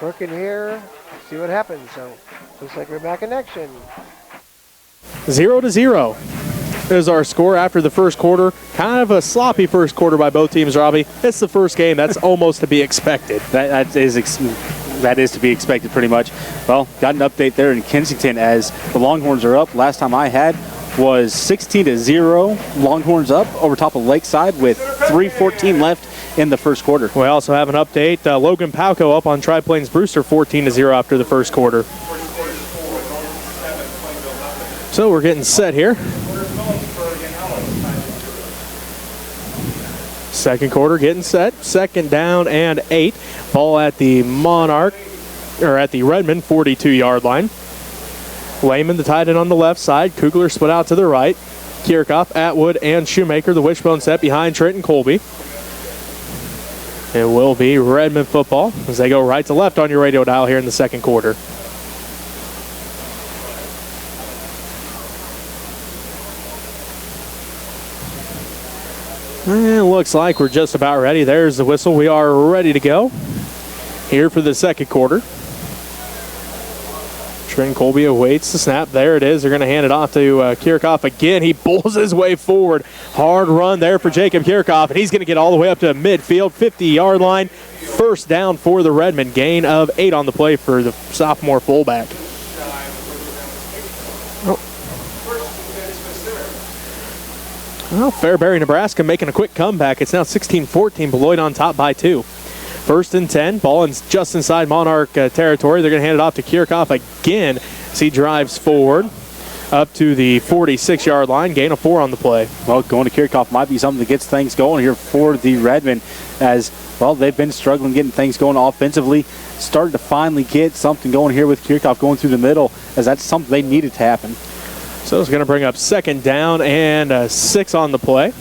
Working here, see what happens. So looks like we're back in action. 0-0 is our score after the first quarter. Kind of a sloppy first quarter by both teams, Robbie. It's the first game. That's almost to be expected. That is to be expected pretty much. Well, got an update there in Kensington as the Longhorns are up. Last time I had was 16-0. Longhorns up over top of Lakeside with 3:14 left in the first quarter. We also have an update. Logan Palco up on Tri-Plains Brewster 14-0 after the first quarter. So we're getting set here. Second quarter getting set. Second down and 8. Ball at the at the Redmen 42-yard line. Lehman, the tight end on the left side. Kugler split out to the right. Kirchhoff, Atwood, and Shoemaker, the wishbone set behind Trenton Colby. It will be Redmen football as they go right to left on your radio dial here in the second quarter. And it looks like we're just about ready. There's the whistle. We are ready to go here for the second quarter. Trenton Colby awaits the snap. There it is. They're going to hand it off to Kirchhoff again. He bulls his way forward. Hard run there for Jacob Kirchhoff, and he's going to get all the way up to midfield, 50-yard line. First down for the Redmen. Gain of 8 on the play for the sophomore fullback. Well, Fairbury, Nebraska making a quick comeback. It's now 16-14, Beloit on top by 2. First and 10, ball just inside Monarch territory. They're going to hand it off to Kirchhoff again as he drives forward up to the 46-yard line. Gain of 4 on the play. Well, going to Kirchhoff might be something that gets things going here for the Redmen as, well, they've been struggling getting things going offensively. Started to finally get something going here with Kirchhoff going through the middle as that's something they needed to happen. So it's going to bring up second down and 6 on the play.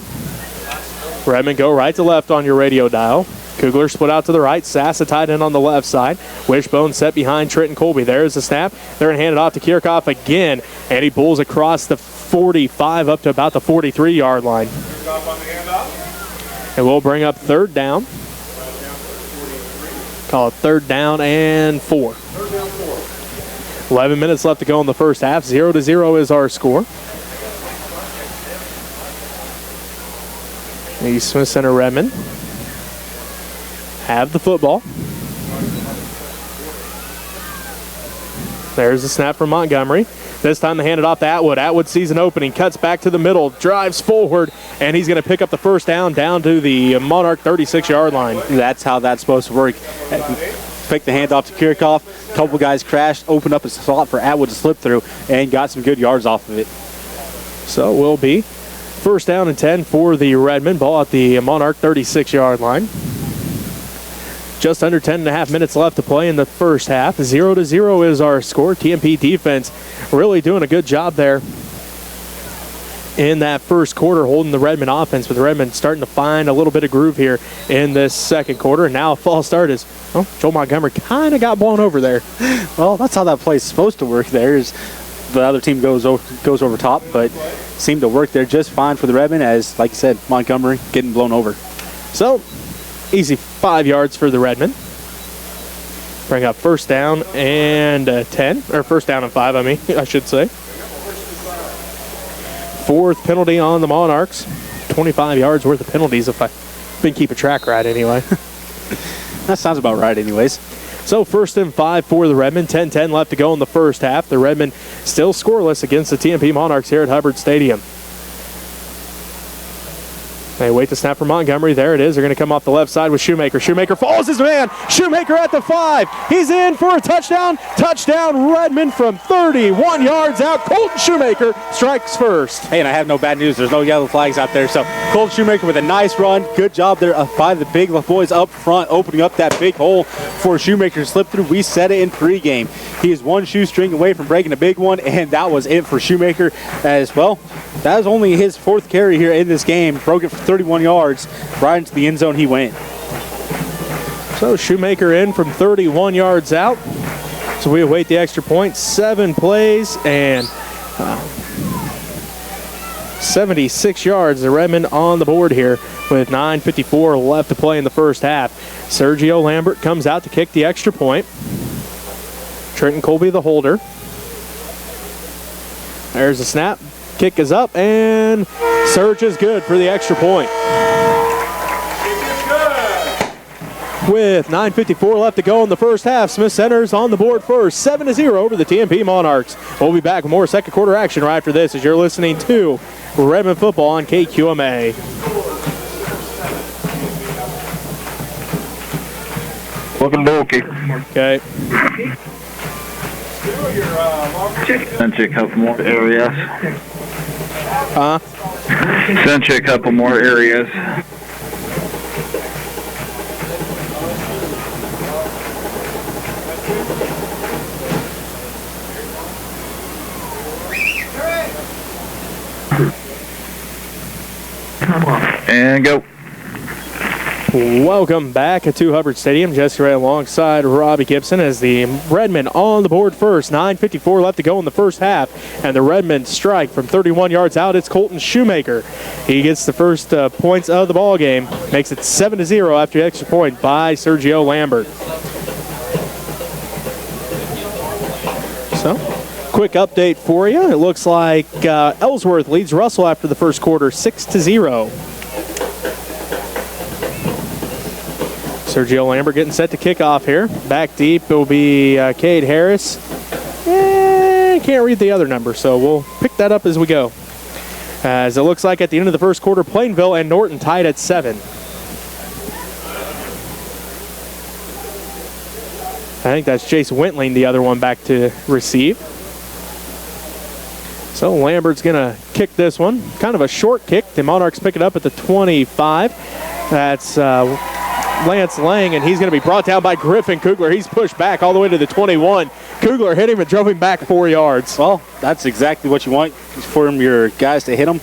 Redmen go right to left on your radio dial. Kugler split out to the right. Sassa tight end on the left side. Wishbone set behind Trenton Colby. There's the snap. They're going to hand it off to Kirchhoff again. And he pulls across the 45 up to about the 43-yard line. And we'll bring up third down. Call it third down and 4. 11 minutes left to go in the first half. 0-0 is our score. The Smith Center Redmen have the football. There's the snap from Montgomery. This time they hand it off to Atwood. Atwood sees an opening, cuts back to the middle, drives forward, and he's going to pick up the first down to the Monarch 36-yard line. That's how that's supposed to work. Pick the handoff to Kirchhoff. A couple guys crashed, opened up a slot for Atwood to slip through, and got some good yards off of it. So it will be first down and 10 for the Redmen. Ball at the Monarch 36-yard line. Just under 10.5 minutes left to play in the first half. 0-0 is our score. TMP defense really doing a good job there in that first quarter, holding the Redmen offense, with the Redmen starting to find a little bit of groove here in this second quarter. And now a false start is, Joel Montgomery kind of got blown over there. Well, that's how that play's supposed to work there, is the other team goes over top, but seemed to work there just fine for the Redmen as, like you said, Montgomery getting blown over. So, easy 5 yards for the Redmen. Bring up first down and 10, or first down and 5, I should say. Fourth penalty on the Monarchs. 25 yards worth of penalties if I've been keeping track right anyway. That sounds about right anyways. So first and 5 for the Redmen. 10-10 left to go in the first half. The Redmen still scoreless against the TMP Monarchs here at Hubbard Stadium. They wait to snap for Montgomery. There it is. They're going to come off the left side with Shoemaker. Shoemaker follows his man. Shoemaker at the 5. He's in for a touchdown. Touchdown Redmen from 31 yards out. Colton Shoemaker strikes first. Hey, and I have no bad news. There's no yellow flags out there. So Colton Shoemaker with a nice run. Good job there by the big boys up front, opening up that big hole for Shoemaker to slip through. We said it in pregame. He is one shoestring away from breaking a big one, and that was it for Shoemaker as well. That was only his 4th carry here in this game. Broke it for 31 yards. Right into the end zone he went. So Shoemaker in from 31 yards out. So we await the extra point. 7 plays and 76 yards. The Redmen on the board here with 9:54 left to play in the first half. Sergio Lambert comes out to kick the extra point. Trenton Colby the holder. There's the snap. Kick is up, and Serge is good for the extra point. With 9:54 left to go in the first half, Smith Center's on the board first, 7-0 over the TMP Monarchs. We'll be back with more second quarter action right after this as you're listening to Redmen football on KQMA. Looking bulky. Okay. Sent you a couple more areas. Huh? Sent you a couple more areas. And go. Welcome back to Hubbard Stadium. Jesse Ray alongside Robbie Gibson as the Redmen on the board first. 9:54 left to go in the first half. And the Redmen strike from 31 yards out. It's Colton Shoemaker. He gets the first points of the ball game. Makes it 7-0 after the extra point by Sergio Lambert. So, quick update for you. It looks like Ellsworth leads Russell after the first quarter 6-0. Sergio Lambert getting set to kick off here. Back deep will be Cade Harris. Can't read the other number, so we'll pick that up as we go. As it looks like at the end of the first quarter, Plainville and Norton tied at 7. I think that's Jace Wentling, the other one back to receive. So Lambert's going to kick this one. Kind of a short kick. The Monarchs pick it up at the 25. That's Lance Lang, and he's going to be brought down by Griffin Kugler. He's pushed back all the way to the 21. Kugler hit him and drove him back 4 yards. Well, that's exactly what you want for your guys to hit them.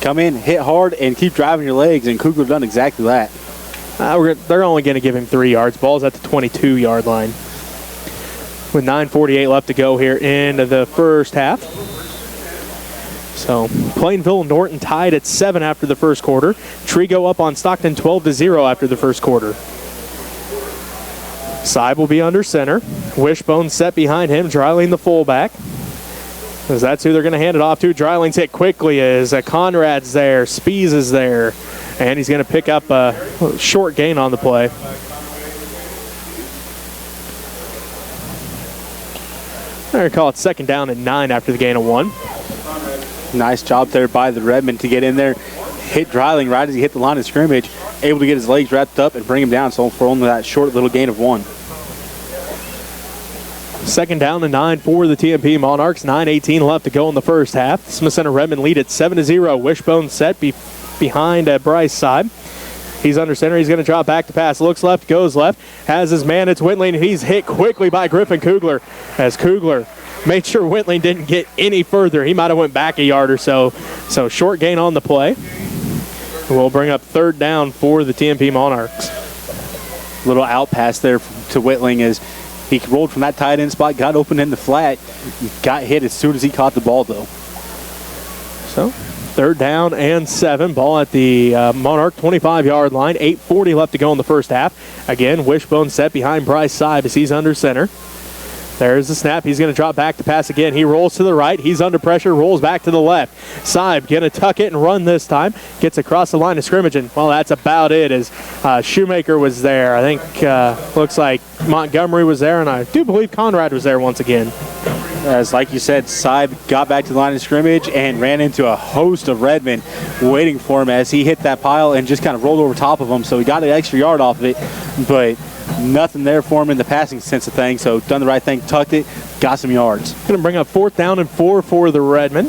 Come in, hit hard, and keep driving your legs, and Kugler done exactly that. They're only going to give him 3 yards. Ball's at the 22-yard line. With 9:48 left to go here in the first half. So Plainville Norton tied at 7 after the first quarter. Trigo up on Stockton 12-0 after the first quarter. Seib will be under center. Wishbone set behind him, Dryling the fullback. As that's who they're going to hand it off to. Dryling's hit quickly as Conrad's there, Spees is there, and he's going to pick up a short gain on the play. They're going to call it second down and 9 after the gain of 1. Nice job there by the Redmen to get in there, hit Dryling right as he hit the line of scrimmage, able to get his legs wrapped up and bring him down, so for only that short little gain of 1. Second down and 9 for the TMP Monarchs. 9:18 left to go in the first half. Smith Center Redmen lead at 7-0. Wishbone set behind Bryce Seib. He's under center. He's going to drop back to pass. Looks left, goes left. Has his man. It's Wentling. He's hit quickly by Griffin Kugler as Kugler made sure Wentling didn't get any further. He might have went back a yard or so. So short gain on the play. We'll bring up third down for the TMP Monarchs. Little out pass there to Wentling as he rolled from that tight end spot, got open in the flat, got hit as soon as he caught the ball though. So third down and 7. Ball at the Monarch 25-yard line. 8:40 left to go in the first half. Again, Wishbone set behind Bryce Seib as he's under center. There's the snap. He's going to drop back to pass again. He rolls to the right. He's under pressure. Rolls back to the left. Seib going to tuck it and run this time. Gets across the line of scrimmage, and well, that's about it. As Shoemaker was there. I think looks like Montgomery was there, and I do believe Conrad was there once again. As like you said, Seib got back to the line of scrimmage and ran into a host of Redmen waiting for him as he hit that pile and just kind of rolled over top of him. So he got an extra yard off of it, but nothing there for him in the passing sense of things. So done the right thing, tucked it, got some yards. Going to bring up 4th down and 4 for the Redmen.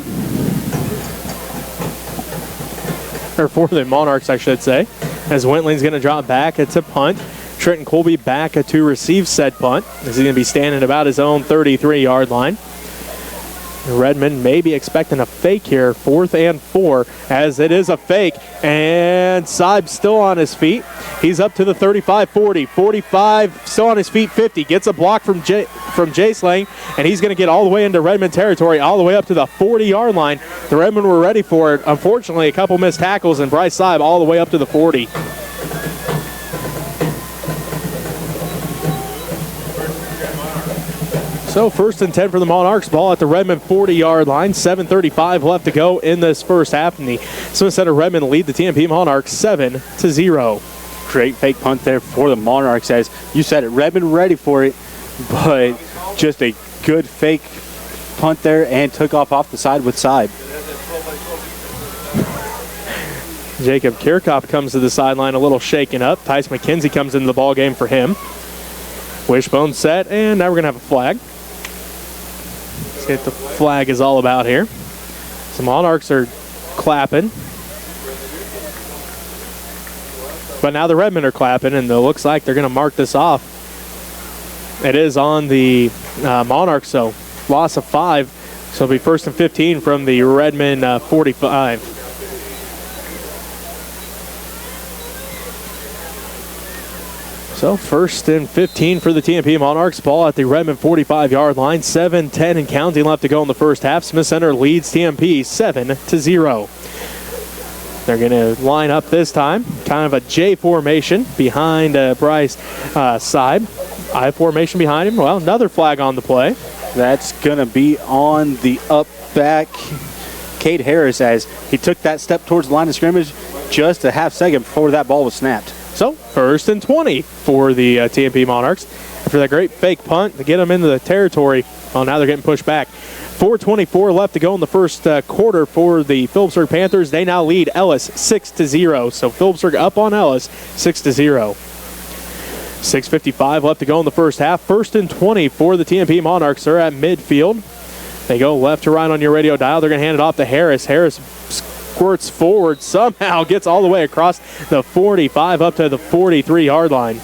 Or for the Monarchs, I should say. As Wentling's going to drop back, it's a punt. Trenton Colby back to receive said punt. He's going to be standing about his own 33-yard line. Redmen may be expecting a fake here, 4th and 4, as it is a fake. And Seib still on his feet. He's up to the 35, 40, 45, still on his feet, 50. Gets a block from Jace Lang, and he's going to get all the way into Redmen territory, all the way up to the 40-yard line. The Redmen were ready for it. Unfortunately, a couple missed tackles, and Bryce Seib all the way up to the 40. So 1st and 10 for the Monarchs. Ball at the Redmen 40-yard line. 7:35 left to go in this first half. And the Smith Center Redmen lead the TMP Monarchs 7-0. Great fake punt there for the Monarchs. As you said it, Redmen ready for it, but just a good fake punt there and took off the side with Seib. Jacob Kirchhoff comes to the sideline a little shaken up. Tice McKenzie comes into the ball game for him. Wishbone set, and now we're going to have a flag. Let's see what the flag is all about here. The Monarchs are clapping. But now the Redmen are clapping, and it looks like they're going to mark this off. It is on the Monarchs, so loss of 5. So it'll be 1st and 15 from the Redmen 45. So 1st and 15 for the TMP Monarchs. Ball at the Redmen 45-yard line. 7-10 and counting left to go in the first half. Smith Center leads TMP 7-0. They're going to line up this time. Kind of a J formation behind Bryce Seib. I formation behind him. Well, another flag on the play. That's going to be on the up back, Cade Harris, as he took that step towards the line of scrimmage just a half second before that ball was snapped. So, 1st and 20 for the TMP Monarchs. After that great fake punt to get them into the territory, well, now they're getting pushed back. 4:24 left to go in the first quarter for the Phillipsburg Panthers. They now lead Ellis 6-0. So Phillipsburg up on Ellis 6-0. 6:55 left to go in the first half. 1st and 20 for the TMP Monarchs. They're at midfield. They go left to right on your radio dial. They're going to hand it off to Harris. Harris squirts forward, somehow gets all the way across the 45 up to the 43-yard line.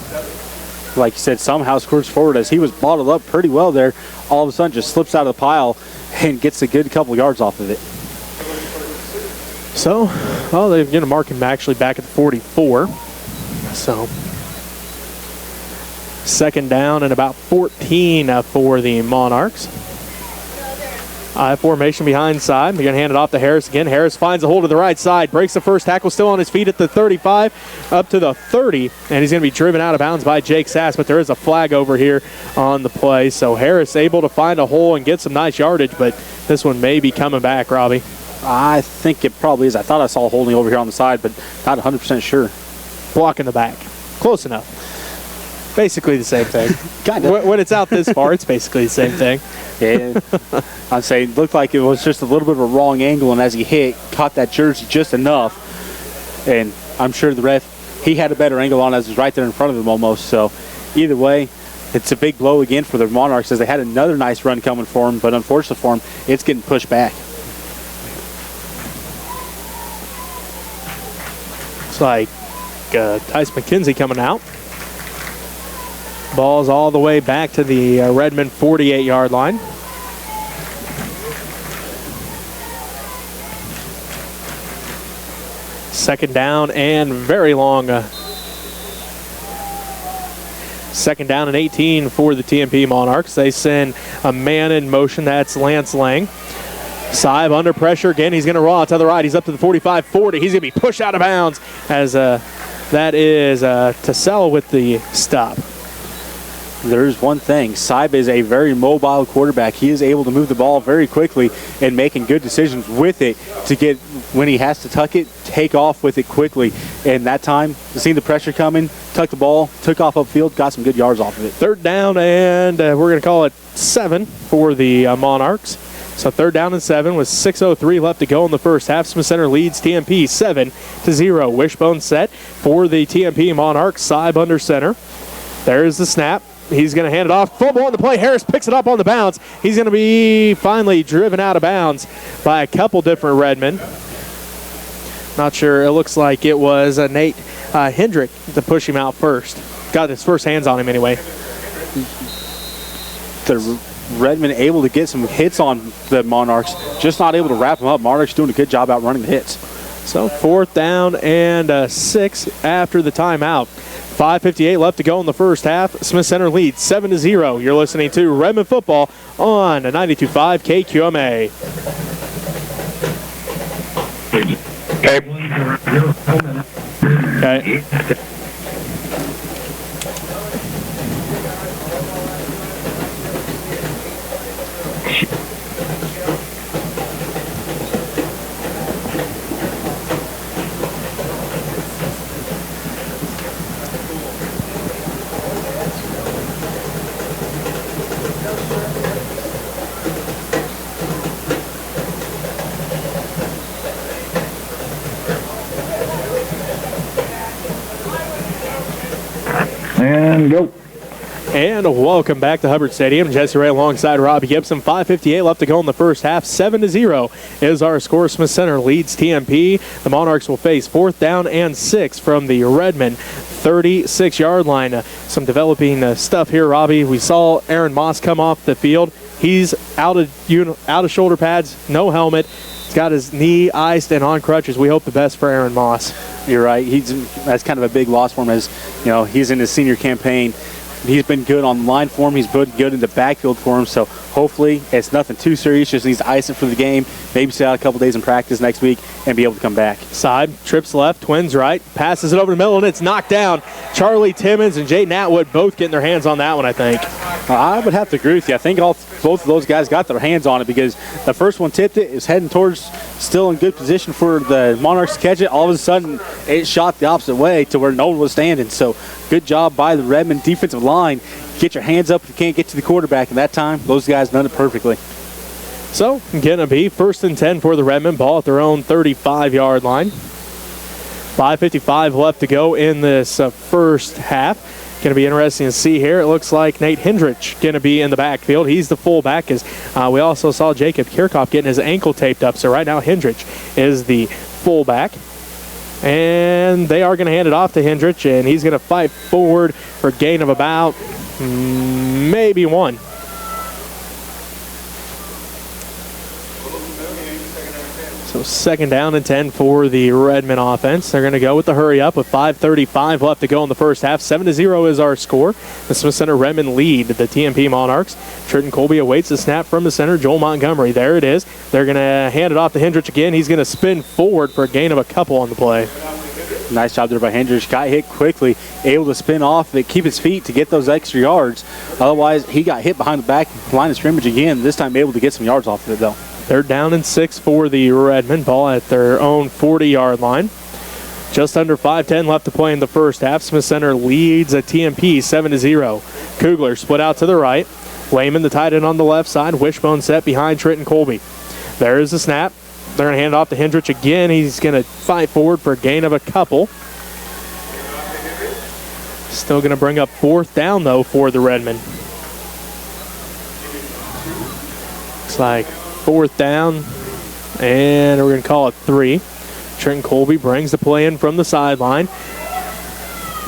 Like you said, somehow squirts forward as he was bottled up pretty well there. All of a sudden just slips out of the pile and gets a good couple yards off of it. So, well, they're going to mark him actually back at the 44. So, 2nd down and about 14 for the Monarchs. I formation behind side. They're going to hand it off to Harris again. Harris finds a hold of the right side, breaks the first tackle, still on his feet at the 35, up to the 30, and he's going to be driven out of bounds by Jake Sass, but there is a flag over here on the play. So Harris able to find a hole and get some nice yardage, but this one may be coming back, Robbie. I think it probably is. I thought I saw holding over here on the side, but not 100% sure. Block in the back. Close enough. Basically the same thing. Kind of. When it's out this far, it's basically the same thing. Yeah, I'd say it looked like it was just a little bit of a wrong angle, and as he hit, caught that jersey just enough. And I'm sure the ref, he had a better angle on it as it was right there in front of him almost. So either way, it's a big blow again for the Monarchs as they had another nice run coming for him, but unfortunately for him, it's getting pushed back. It's like Tice McKenzie coming out. Ball's all the way back to the Redmen 48-yard line. Second down and very long. 2nd down and 18 for the TMP Monarchs. They send a man in motion. That's Lance Lang. Seib under pressure again. He's going to roll out to the right. He's up to the 45-40. He's going to be pushed out of bounds as that is Tassel with the stop. There's one thing. Seib is a very mobile quarterback. He is able to move the ball very quickly and making good decisions with it to get, when he has to tuck it, take off with it quickly. And that time, seeing the pressure coming, tucked the ball, took off upfield, got some good yards off of it. 3rd down and we're going to call it 7 for the Monarchs. So 3rd down and 7 with 6:03 left to go in the first half. Smith Center leads TMP 7-0. Wishbone set for the TMP Monarchs. Seib under center. There's the snap. He's going to hand it off. Full ball on the play. Harris picks it up on the bounce. He's going to be finally driven out of bounds by a couple different Redmen. Not sure. It looks like it was Nate Hendrick to push him out first. Got his first hands on him anyway. The Redmen able to get some hits on the Monarchs, just not able to wrap them up. Monarchs doing a good job out running the hits. So 4th down and 6 after the timeout. 5:58 left to go in the first half. Smith Center leads 7-0. You're listening to Redmen football on 92.5 KQMA. Okay. And go. And welcome back to Hubbard Stadium. Jesse Ray alongside Robbie Gibson. 5:58 left to go in the first half. 7-0 is our score. Smith Center leads TMP. The Monarchs will face 4th down and 6 from the Redmen 36-yard line. Some developing stuff here, Robbie. We saw Aaron Moss come off the field. He's out of shoulder pads, no helmet. He's got his knee iced and on crutches. We hope the best for Aaron Moss. You're right. That's kind of a big loss for him, as you know, he's in his senior campaign. He's been good on the line for him. He's been good in the backfield for him. So hopefully it's nothing too serious. Just needs to ice it for the game. Maybe sit out a couple days in practice next week and be able to come back. Side, trips left, twins right, passes it over the middle, and it's knocked down. Charlie Timmons and Jaden Atwood both getting their hands on that one, I think. I would have to agree with you. I think both of those guys got their hands on it, because the first one tipped it, is heading towards, still in good position for the Monarchs to catch it. All of a sudden, it shot the opposite way to where no one was standing. So good job by the Redmen defensive line. Get your hands up if you can't get to the quarterback. And that time, those guys done it perfectly. So, going to be 1st and 10 for the Redmen. Ball at their own 35-yard line. 5:55 left to go in this first half. Going to be interesting to see here. It looks like Nate Hendrich going to be in the backfield. He's the fullback. As we also saw Jacob Kirchhoff getting his ankle taped up. So right now Hendrich is the fullback. And they are going to hand it off to Hendrich, and he's going to fight forward for a gain of about maybe 1. So 2nd down and 10 for the Redmen offense. They're going to go with the hurry up with 5:35 left to go in the first half. 7-0 is our score. The Smith Center Redmen lead the TMP Monarchs. Trenton Colby awaits the snap from the center. Joel Montgomery, there it is. They're going to hand it off to Hendrich again. He's going to spin forward for a gain of a couple on the play. Nice job there by Hendrich. Got hit quickly, able to spin off, keep his feet to get those extra yards. Otherwise, he got hit behind the back line of scrimmage again. This time able to get some yards off of it, though. 3rd down and 6 for the Redmen. Ball at their own 40-yard line. Just under 5:10 left to play in the first half. Smith Center leads a TMP 7-0. Kugler split out to the right. Lehman, the tight end, on the left side. Wishbone set behind Trenton Colby. There is the snap. They're going to hand it off to Hendrich again. He's going to fight forward for a gain of a couple. Still going to bring up 4th down, though, for the Redmen. Looks like 4th down, and we're going to call it 3. Trenton Colby brings the play in from the sideline.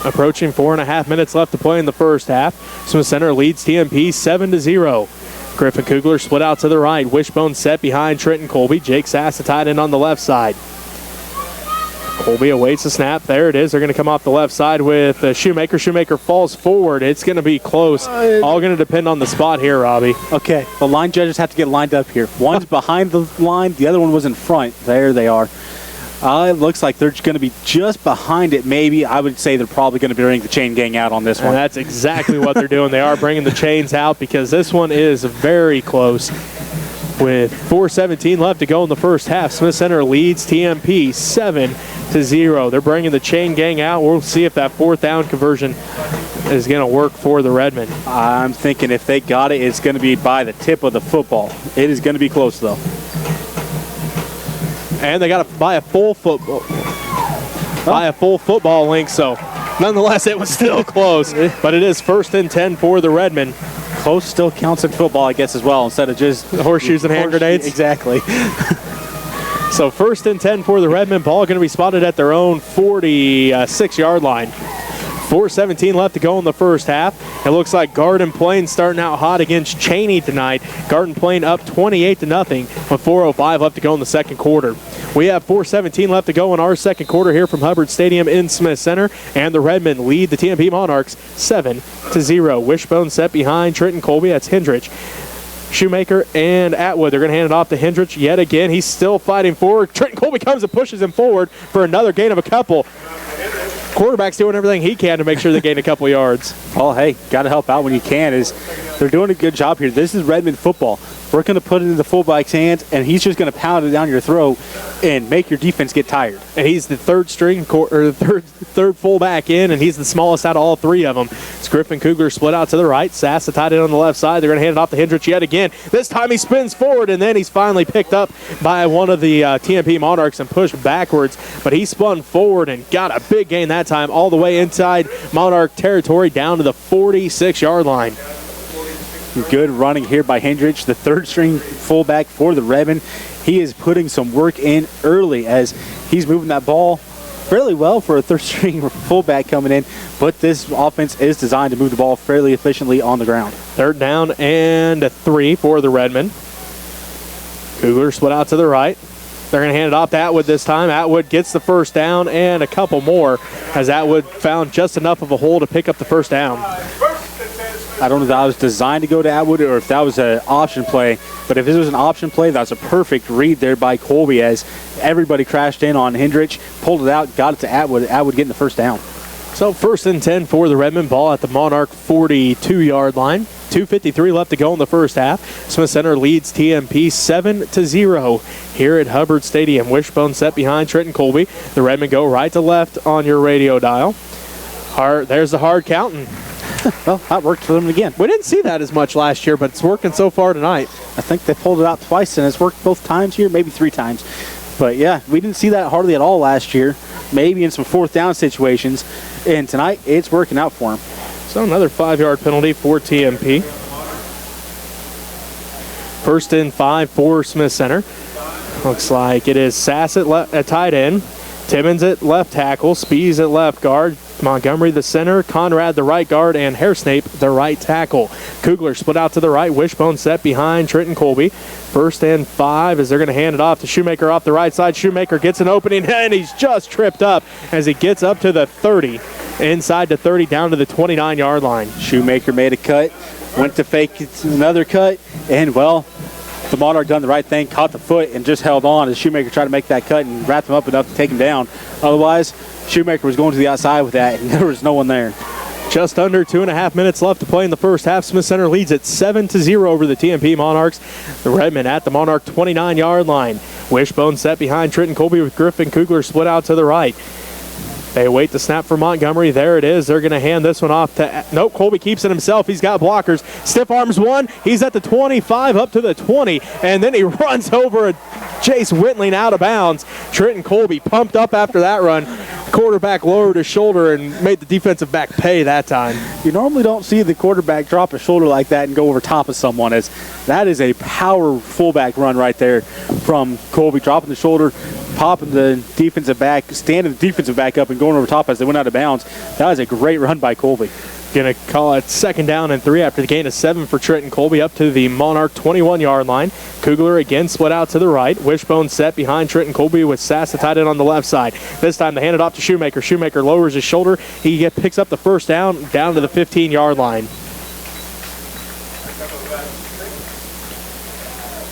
Approaching 4.5 minutes left to play in the first half. Smith Center leads TMP 7-0. Griffin Kugler split out to the right. Wishbone set behind Trenton Colby. Jake Sass, the tight end, on the left side. Colby awaits the snap. There it is. They're going to come off the left side with Shoemaker. Shoemaker falls forward. It's going to be close. All going to depend on the spot here, Robbie. Okay, the line judges have to get lined up here. One's behind the line. The other one was in front. There they are. It looks like they're going to be just behind it. Maybe I would say they're probably going to be bringing the chain gang out on this one. And that's exactly what they're doing. They are bringing the chains out, because this one is very close. With 4:17 left to go in the first half, Smith Center leads TMP 7-0. They're bringing the chain gang out. We'll see if that 4th down conversion is going to work for the Redmen. I'm thinking if they got it, it's going to be by the tip of the football. It is going to be close, though. And they got to buy a full football. By a full football link, so nonetheless, it was still close. But it is 1st and 10 for the Redmen. Close still counts in football, I guess, as well, instead of just horseshoes and hand grenades. Exactly. So 1st and 10 for the Redmen. Ball going to be spotted at their own 46-yard line. 4:17 left to go in the first half. It looks like Garden Plain starting out hot against Cheney tonight. Garden Plain up 28-0 with 4:05 left to go in the second quarter. We have 4:17 left to go in our second quarter here from Hubbard Stadium in Smith Center, and the Redmen lead the TMP Monarchs 7-0. Wishbone set behind Trenton Colby. That's Hendrich. Shoemaker and Atwood. They're going to hand it off to Hendrich yet again. He's still fighting forward. Trenton Colby comes and pushes him forward for another gain of a couple. Quarterback's doing everything he can to make sure they gain a couple yards. Oh, hey, got to help out when you can. They're doing a good job here. This is Redmen football. We're going to put it in the fullback's hands, and he's just going to pound it down your throat and make your defense get tired. And he's the third string or the third fullback in, and he's the smallest out of all three of them. It's Griffin Kugler split out to the right. Sassa tied in on the left side. They're going to hand it off to Hendrich yet again. This time he spins forward, and then he's finally picked up by one of the TMP Monarchs and pushed backwards. But he spun forward and got a big gain that time all the way inside Monarch territory down to the 46-yard line. Good running here by Hendrich, the third string fullback for the Redmen. He is putting some work in early as he's moving that ball fairly well for a third string fullback coming in, but this offense is designed to move the ball fairly efficiently on the ground. Third down and 3 for the Redmen. Kugler split out to the right. They're going to hand it off to Atwood this time. Atwood gets the first down and a couple more as Atwood found just enough of a hole to pick up the first down. I don't know if that was designed to go to Atwood or if that was an option play, but if this was an option play, that's a perfect read there by Colby as everybody crashed in on Hendrich, pulled it out, got it to Atwood. Atwood getting the first down. So 1st and 10 for the Redmen. Ball at the Monarch 42-yard line. 2:53 left to go in the first half. Smith Center leads TMP 7-0 here at Hubbard Stadium. Wishbone set behind Trenton Colby. The Redmen go right to left on your radio dial. There's the hard counting. Well, that worked for them again. We didn't see that as much last year, but it's working so far tonight. I think they pulled it out twice, and it's worked both times here, maybe 3 times. But, yeah, we didn't see that hardly at all last year, maybe in some 4th down situations. And tonight, it's working out for them. So another 5-yard penalty for TMP. 1st and 5 for Smith Center. Looks like it is Sass at tight end, Timmons at left tackle, Spees at left guard, Montgomery the center, Conrad the right guard, and Hairsnape the right tackle. Kugler split out to the right, Wishbone set behind Trenton Colby. 1st and 5 as they're going to hand it off to Shoemaker off the right side. Shoemaker gets an opening, and he's just tripped up as he gets up to the 30. Inside the 30, down to the 29-yard line. Shoemaker made a cut, went to fake another cut, and, well, the Monarch done the right thing, caught the foot, and just held on as Shoemaker tried to make that cut and wrap him up enough to take him down. Otherwise, Shoemaker was going to the outside with that, and there was no one there. Just under 2.5 minutes left to play in the first half. Smith Center leads at 7-0 over the TMP Monarchs. The Redmen at the Monarch 29-yard line. Wishbone set behind Trenton Colby with Griffin Kugler split out to the right. They wait the snap for Montgomery. There it is. They're going to hand this one off to... Nope, Colby keeps it himself. He's got blockers. Stiff arms one. He's at the 25, up to the 20, and then he runs over Chase Whitling out of bounds. Trenton Colby pumped up after that run. Quarterback lowered his shoulder and made the defensive back pay that time. You normally don't see the quarterback drop his shoulder like that and go over top of someone. As that is a power fullback run right there from Colby, dropping the shoulder, popping the defensive back, standing the defensive back up and going over top as they went out of bounds. That was a great run by Colby. Going to call it 2nd down and 3 after the gain of 7 for Trenton Colby up to the Monarch 21-yard line. Kugler again split out to the right. Wishbone set behind Trenton Colby with Sassa tied in on the left side. This time they hand it off to Shoemaker. Shoemaker lowers his shoulder. He picks up the first down to the 15-yard line.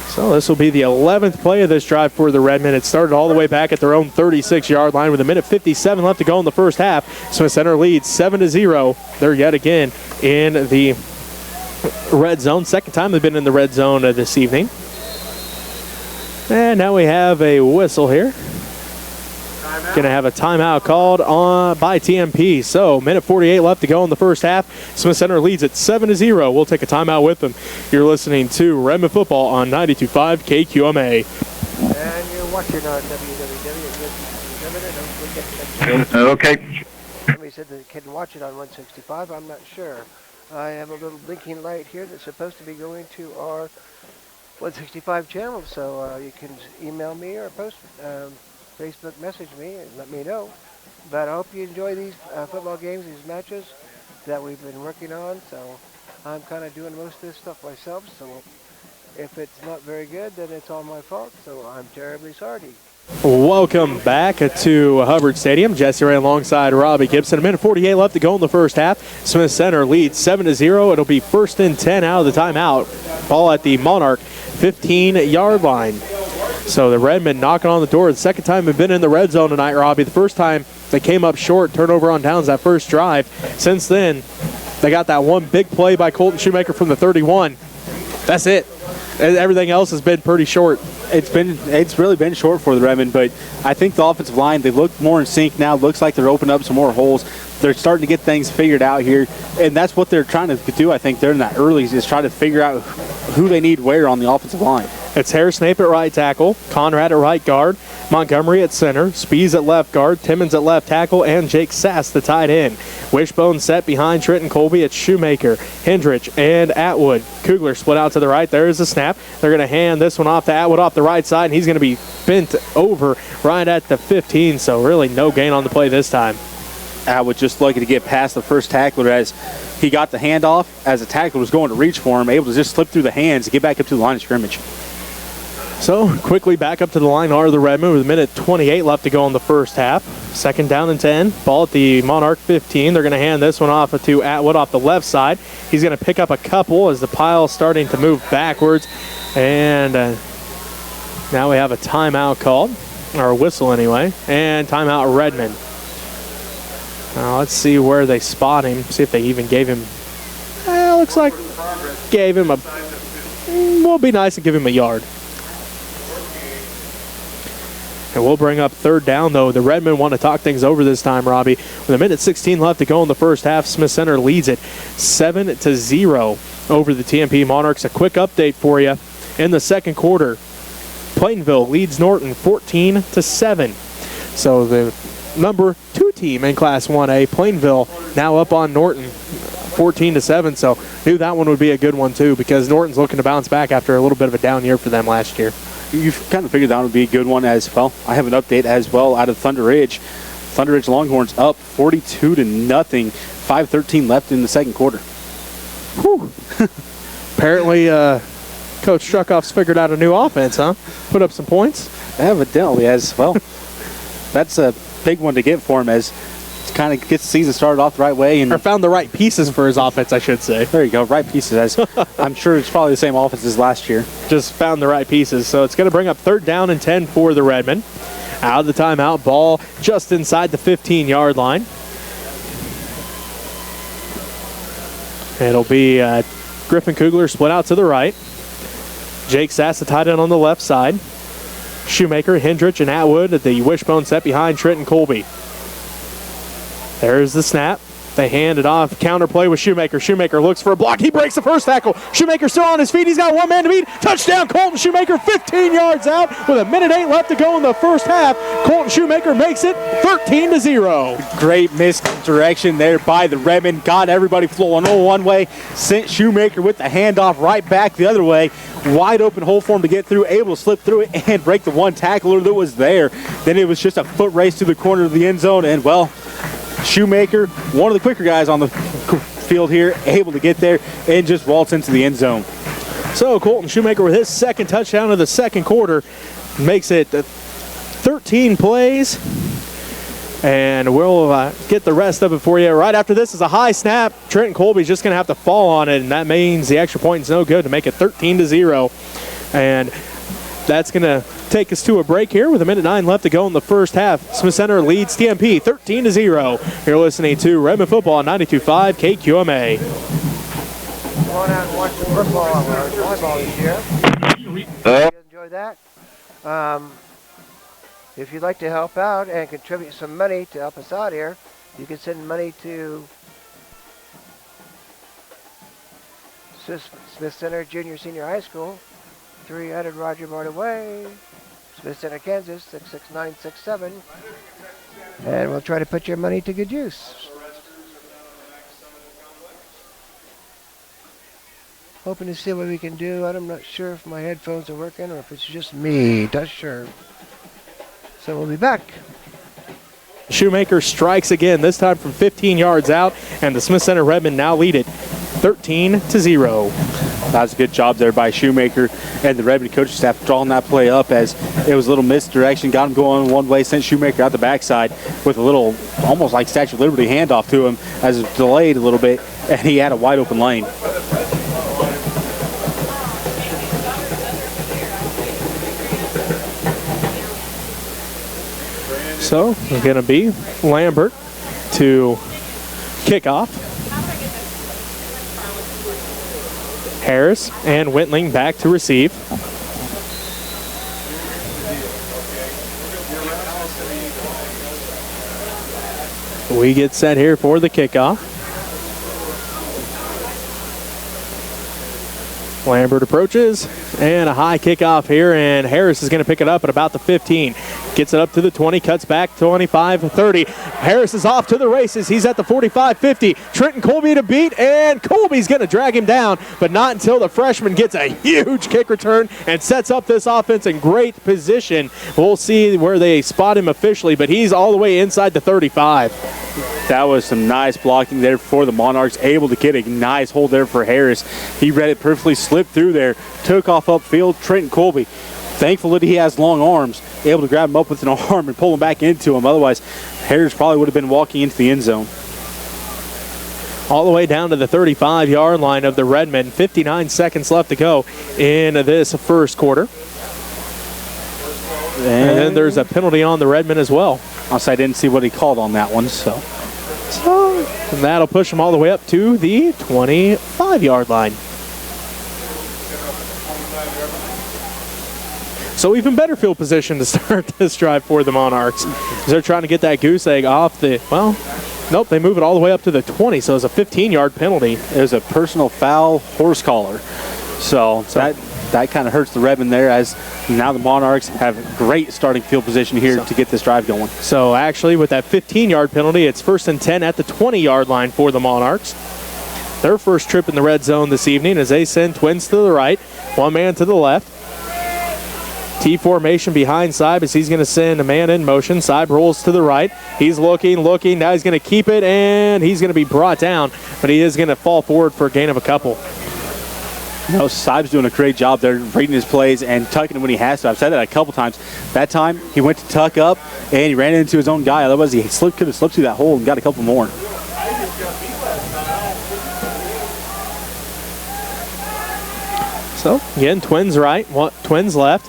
So this will be the 11th play of this drive for the Redmen. It started all the way back at their own 36-yard line with 1:57 left to go in the first half. Smith Center leads 7-0. They're yet again in the red zone. Second time they've been in the red zone this evening. And now we have a whistle here. Going to have a timeout called by TMP. So, 1:48 left to go in the first half. Smith Center leads at 7-0. We'll take a timeout with them. You're listening to Redmen Football on 92.5 KQMA. And you're watching on www. Okay. Somebody said they can watch it on 165. I'm not sure. I have a little blinking light here that's supposed to be going to our 165 channel. So you can email me or post Facebook message me and let me know. But I hope you enjoy these football games, these matches that we've been working on. So I'm kind of doing most of this stuff myself. So if it's not very good, then it's all my fault. So I'm terribly sorry. Welcome back to Hubbard Stadium. Jesse Ray alongside Robbie Gibson. 1:48 left to go in the first half. Smith Center leads 7-0. It'll be 1st and 10 out of the timeout. Ball at the Monarch 15-yard line. So the Redmen knocking on the door. The second time they've been in the red zone tonight, Robbie. The first time they came up short, turnover on downs that first drive. Since then, they got that one big play by Colton Shoemaker from the 31. That's it. everything else has been pretty short. It's really been short for the Redmen, but I think the offensive line, they look more in sync now. Looks like they're opening up some more holes. They're starting to get things figured out here, and that's what they're trying to do. I think they're in that early, is try to figure out who they need where on the offensive line. It's Harris Nape at right tackle, Conrad at right guard, Montgomery at center, Spees at left guard, Timmons at left tackle, and Jake Sass the tight end. Wishbone set behind Trenton Colby at Shoemaker, Hendrich, and Atwood. Kugler split out to the right. There is a snap. They're going to hand this one off to Atwood off the right side, and he's going to be bent over right at the 15, so really no gain on the play this time. Atwood just lucky to get past the first tackler as he got the handoff as the tackler was going to reach for him, able to just slip through the hands and get back up to the line of scrimmage. So quickly back up to the line are the Redmen with a minute 28 left to go in the first half. Second down and 10. Ball at the Monarch 15. They're going to hand this one off to Atwood off the left side. He's going to pick up a couple as the pile's starting to move backwards. And now we have a timeout called, or a whistle anyway, and timeout Redmen. Now let's see where they spot him. See if they even gave him. Looks like gave him a. Will be nice and give him a yard. And we'll bring up third down, though. The Redmen want to talk things over this time, Robbie. With a minute 16 left to go in the first half, Smith Center leads it 7-0 over the TMP Monarchs. A quick update for you. In the second quarter, Plainville leads Norton 14-7. So the number 2 team in Class 1A, Plainville, now up on Norton 14-7. So knew that one would be a good one, too, because Norton's looking to bounce back after a little bit of a down year for them last year. You've kind of figured that would be a good one as well. I have an update as well out of Thunder Ridge. Thunder Ridge Longhorns up 42-0. 5:13 left in the second quarter. Whew. Apparently, Coach Struckoff's figured out a new offense, huh? Put up some points. Evidently, as well. That's a big one to get for him as kind of gets the season started off the right way. Or found the right pieces for his offense, I should say. There you go, right pieces. As I'm sure it's probably the same offense as last year. Just found the right pieces. So it's going to bring up third down and 10 for the Redmen. Out of the timeout, ball just inside the 15-yard line. It'll be Griffin Kugler split out to the right. Jake Sass, the tight end on the left side. Shoemaker, Hendrich, and Atwood at the wishbone set behind Trenton Colby. There's the snap. They hand it off. Counter play with Shoemaker. Shoemaker looks for a block. He breaks the first tackle. Shoemaker still on his feet. He's got one man to beat. Touchdown, Colton Shoemaker, 15 yards out with a minute 8 left to go in the first half. Colton Shoemaker makes it 13-0. Great misdirection there by the Redmen. Got everybody flowing one way. Sent Shoemaker with the handoff right back the other way. Wide open hole for him to get through. Able to slip through it and break the one tackler that was there. Then it was just a foot race to the corner of the end zone. And, well, Shoemaker, one of the quicker guys on the field here, able to get there and just waltz into the end zone. So Colton Shoemaker with his second touchdown of the second quarter makes it 13 plays. And we'll get the rest of it for you. Right after this is a high snap. Trenton Colby's just going to have to fall on it, and that means the extra point is no good to make it 13-0. And that's going to take us to a break here with a minute 9 left to go in the first half. Smith Center leads TMP 13-0. You're listening to Redmen Football on 92.5 KQMA. Come on out and watch the football or volleyball this year. You enjoy that? If you'd like to help out and contribute some money to help us out here, you can send money to Smith Center Junior Senior High School, 300 Roger Martin Way, Smith Center, Kansas, 66967. And we'll try to put your money to good use. Hoping to see what we can do. I'm not sure if my headphones are working or if it's just me. Not sure. So we'll be back. Shoemaker strikes again, this time from 15 yards out, and the Smith Center Redmen now lead it 13-0. That was a good job there by Shoemaker and the Redmen coaching staff drawing that play up as it was a little misdirection. Got him going one way, sent Shoemaker out the backside with a little almost like Statue of Liberty handoff to him as it delayed a little bit, and he had a wide open lane. So it's going to be Lambert to kickoff. Harris and Wentling back to receive. We get set here for the kickoff. Lambert approaches, and a high kickoff here, and Harris is going to pick it up at about the 15. Gets it up to the 20, cuts back 25-30. Harris is off to the races. He's at the 45-50. Trenton Colby to beat, and Colby's going to drag him down, but not until the freshman gets a huge kick return and sets up this offense in great position. We'll see where they spot him officially, but he's all the way inside the 35. That was some nice blocking there for the Monarchs. Able to get a nice hold there for Harris. He read it perfectly, slipped through there, took off upfield. Trenton Colby, thankful that he has long arms, able to grab him up with an arm and pull him back into him. Otherwise, Harris probably would have been walking into the end zone. All the way down to the 35-yard line of the Redmen. 59 seconds left to go in this first quarter. And then there's a penalty on the Redmen as well. I didn't see what he called on that one, so that'll push him all the way up to the 25-yard line. So even better field position to start this drive for the Monarchs. They're trying to get that goose egg off the, well, nope, they move it all the way up to the 20, so it's a 15-yard penalty. It was a personal foul, horse collar. So that kind of hurts the Redmen there, as now the Monarchs have great starting field position here to get this drive going. So actually with that 15-yard penalty, it's 1st and 10 at the 20-yard line for the Monarchs. Their first trip in the red zone this evening as they send twins to the right, one man to the left. T formation behind Saib as he's going to send a man in motion. Saib rolls to the right. He's looking. Now he's going to keep it, and he's going to be brought down, but he is going to fall forward for a gain of a couple. No, Saib's doing a great job there, reading his plays and tucking him when he has to. I've said that a couple times. That time, he went to tuck up, and he ran into his own guy. Otherwise, he could have slipped through that hole and got a couple more. So, again, twins right, twins left.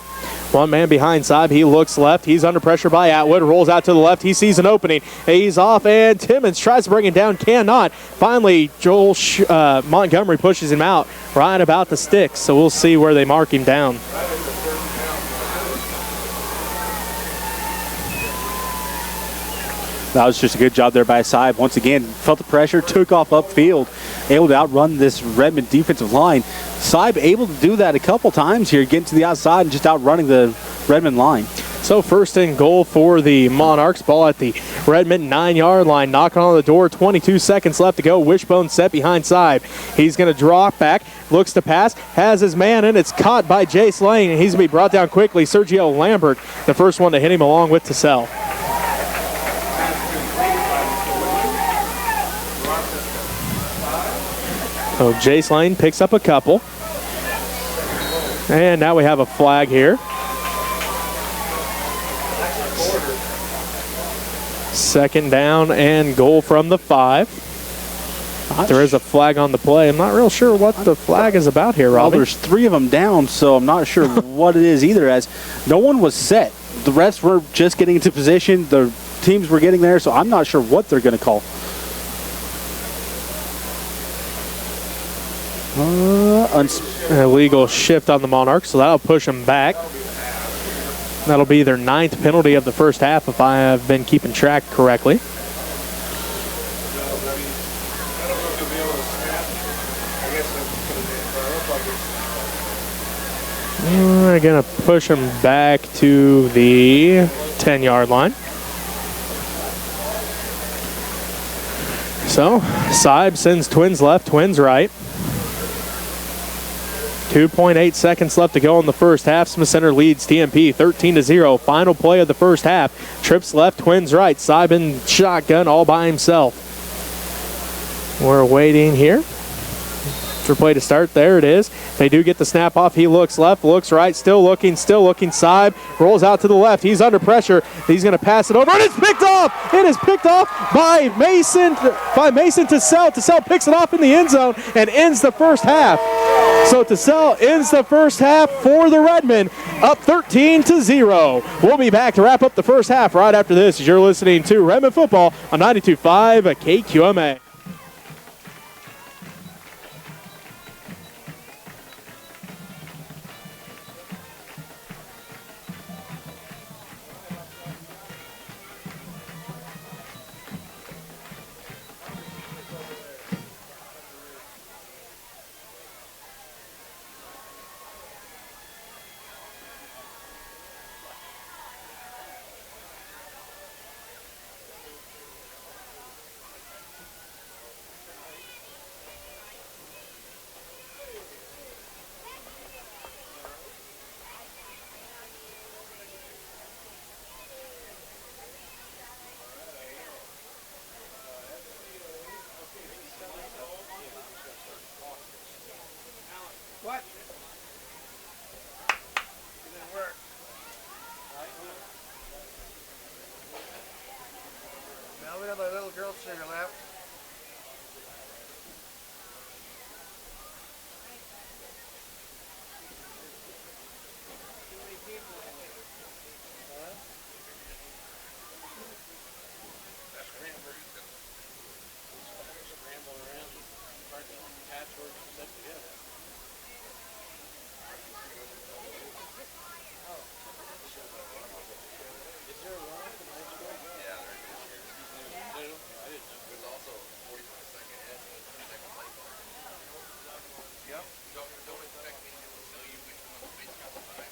One man behind Saib. He looks left. He's under pressure by Atwood. Rolls out to the left. He sees an opening. He's off, and Timmons tries to bring it down. Cannot. Finally, Joel Montgomery pushes him out right about the sticks. So we'll see where they mark him down. That was just a good job there by Saib. Once again, felt the pressure, took off upfield, able to outrun this Redmen defensive line. Saib able to do that a couple times here, getting to the outside and just outrunning the Redmen line. So 1st and goal for the Monarchs. Ball at the Redmen 9-yard line. Knocking on the door. 22 seconds left to go. Wishbone set behind Saib. He's going to drop back. Looks to pass. Has his man in. It's caught by Jace Lane, and he's going to be brought down quickly. Sergio Lambert, the first one to hit him along with Tassell. So Jace Lane picks up a couple. And now we have a flag here. Second down and goal from the 5. There is a flag on the play. I'm not real sure what the flag is about here, Robbie. Well, there's 3 of them down, so I'm not sure what it is either, as no one was set. The refs were just getting into position. The teams were getting there, so I'm not sure what they're going to call. Illegal shift on the Monarchs, so that'll push them back. That'll be their 9th penalty of the first half, if I have been keeping track correctly. We're going to push them back to the 10-yard line. So, Saib sends twins left, twins right. 2.8 seconds left to go in the first half. Smith Center leads TMP 13-0. Final play of the first half. Trips left, twins right. Saib in shotgun all by himself. We're waiting here for play to start. There it is. They do get the snap off. He looks left, looks right, still looking. Saib rolls out to the left. He's under pressure. He's going to pass it over, and it's picked off. It is picked off by Mason Tassell. Tassell picks it off in the end zone and ends the first half. So Tassell ends the first half for the Redmen, up 13-0. We'll be back to wrap up the first half right after this as you're listening to Redmen Football on 92.5 KQMA. of the little girls to your left. Too many people. Huh? Scrambling around, trying to patchwork and stuff together. Oh. Is there a run from high school? Yeah, there is. I didn't know. There's also a 45-second head and a 2-second play bar. Yep. Don't expect me to tell you which one the base got the time.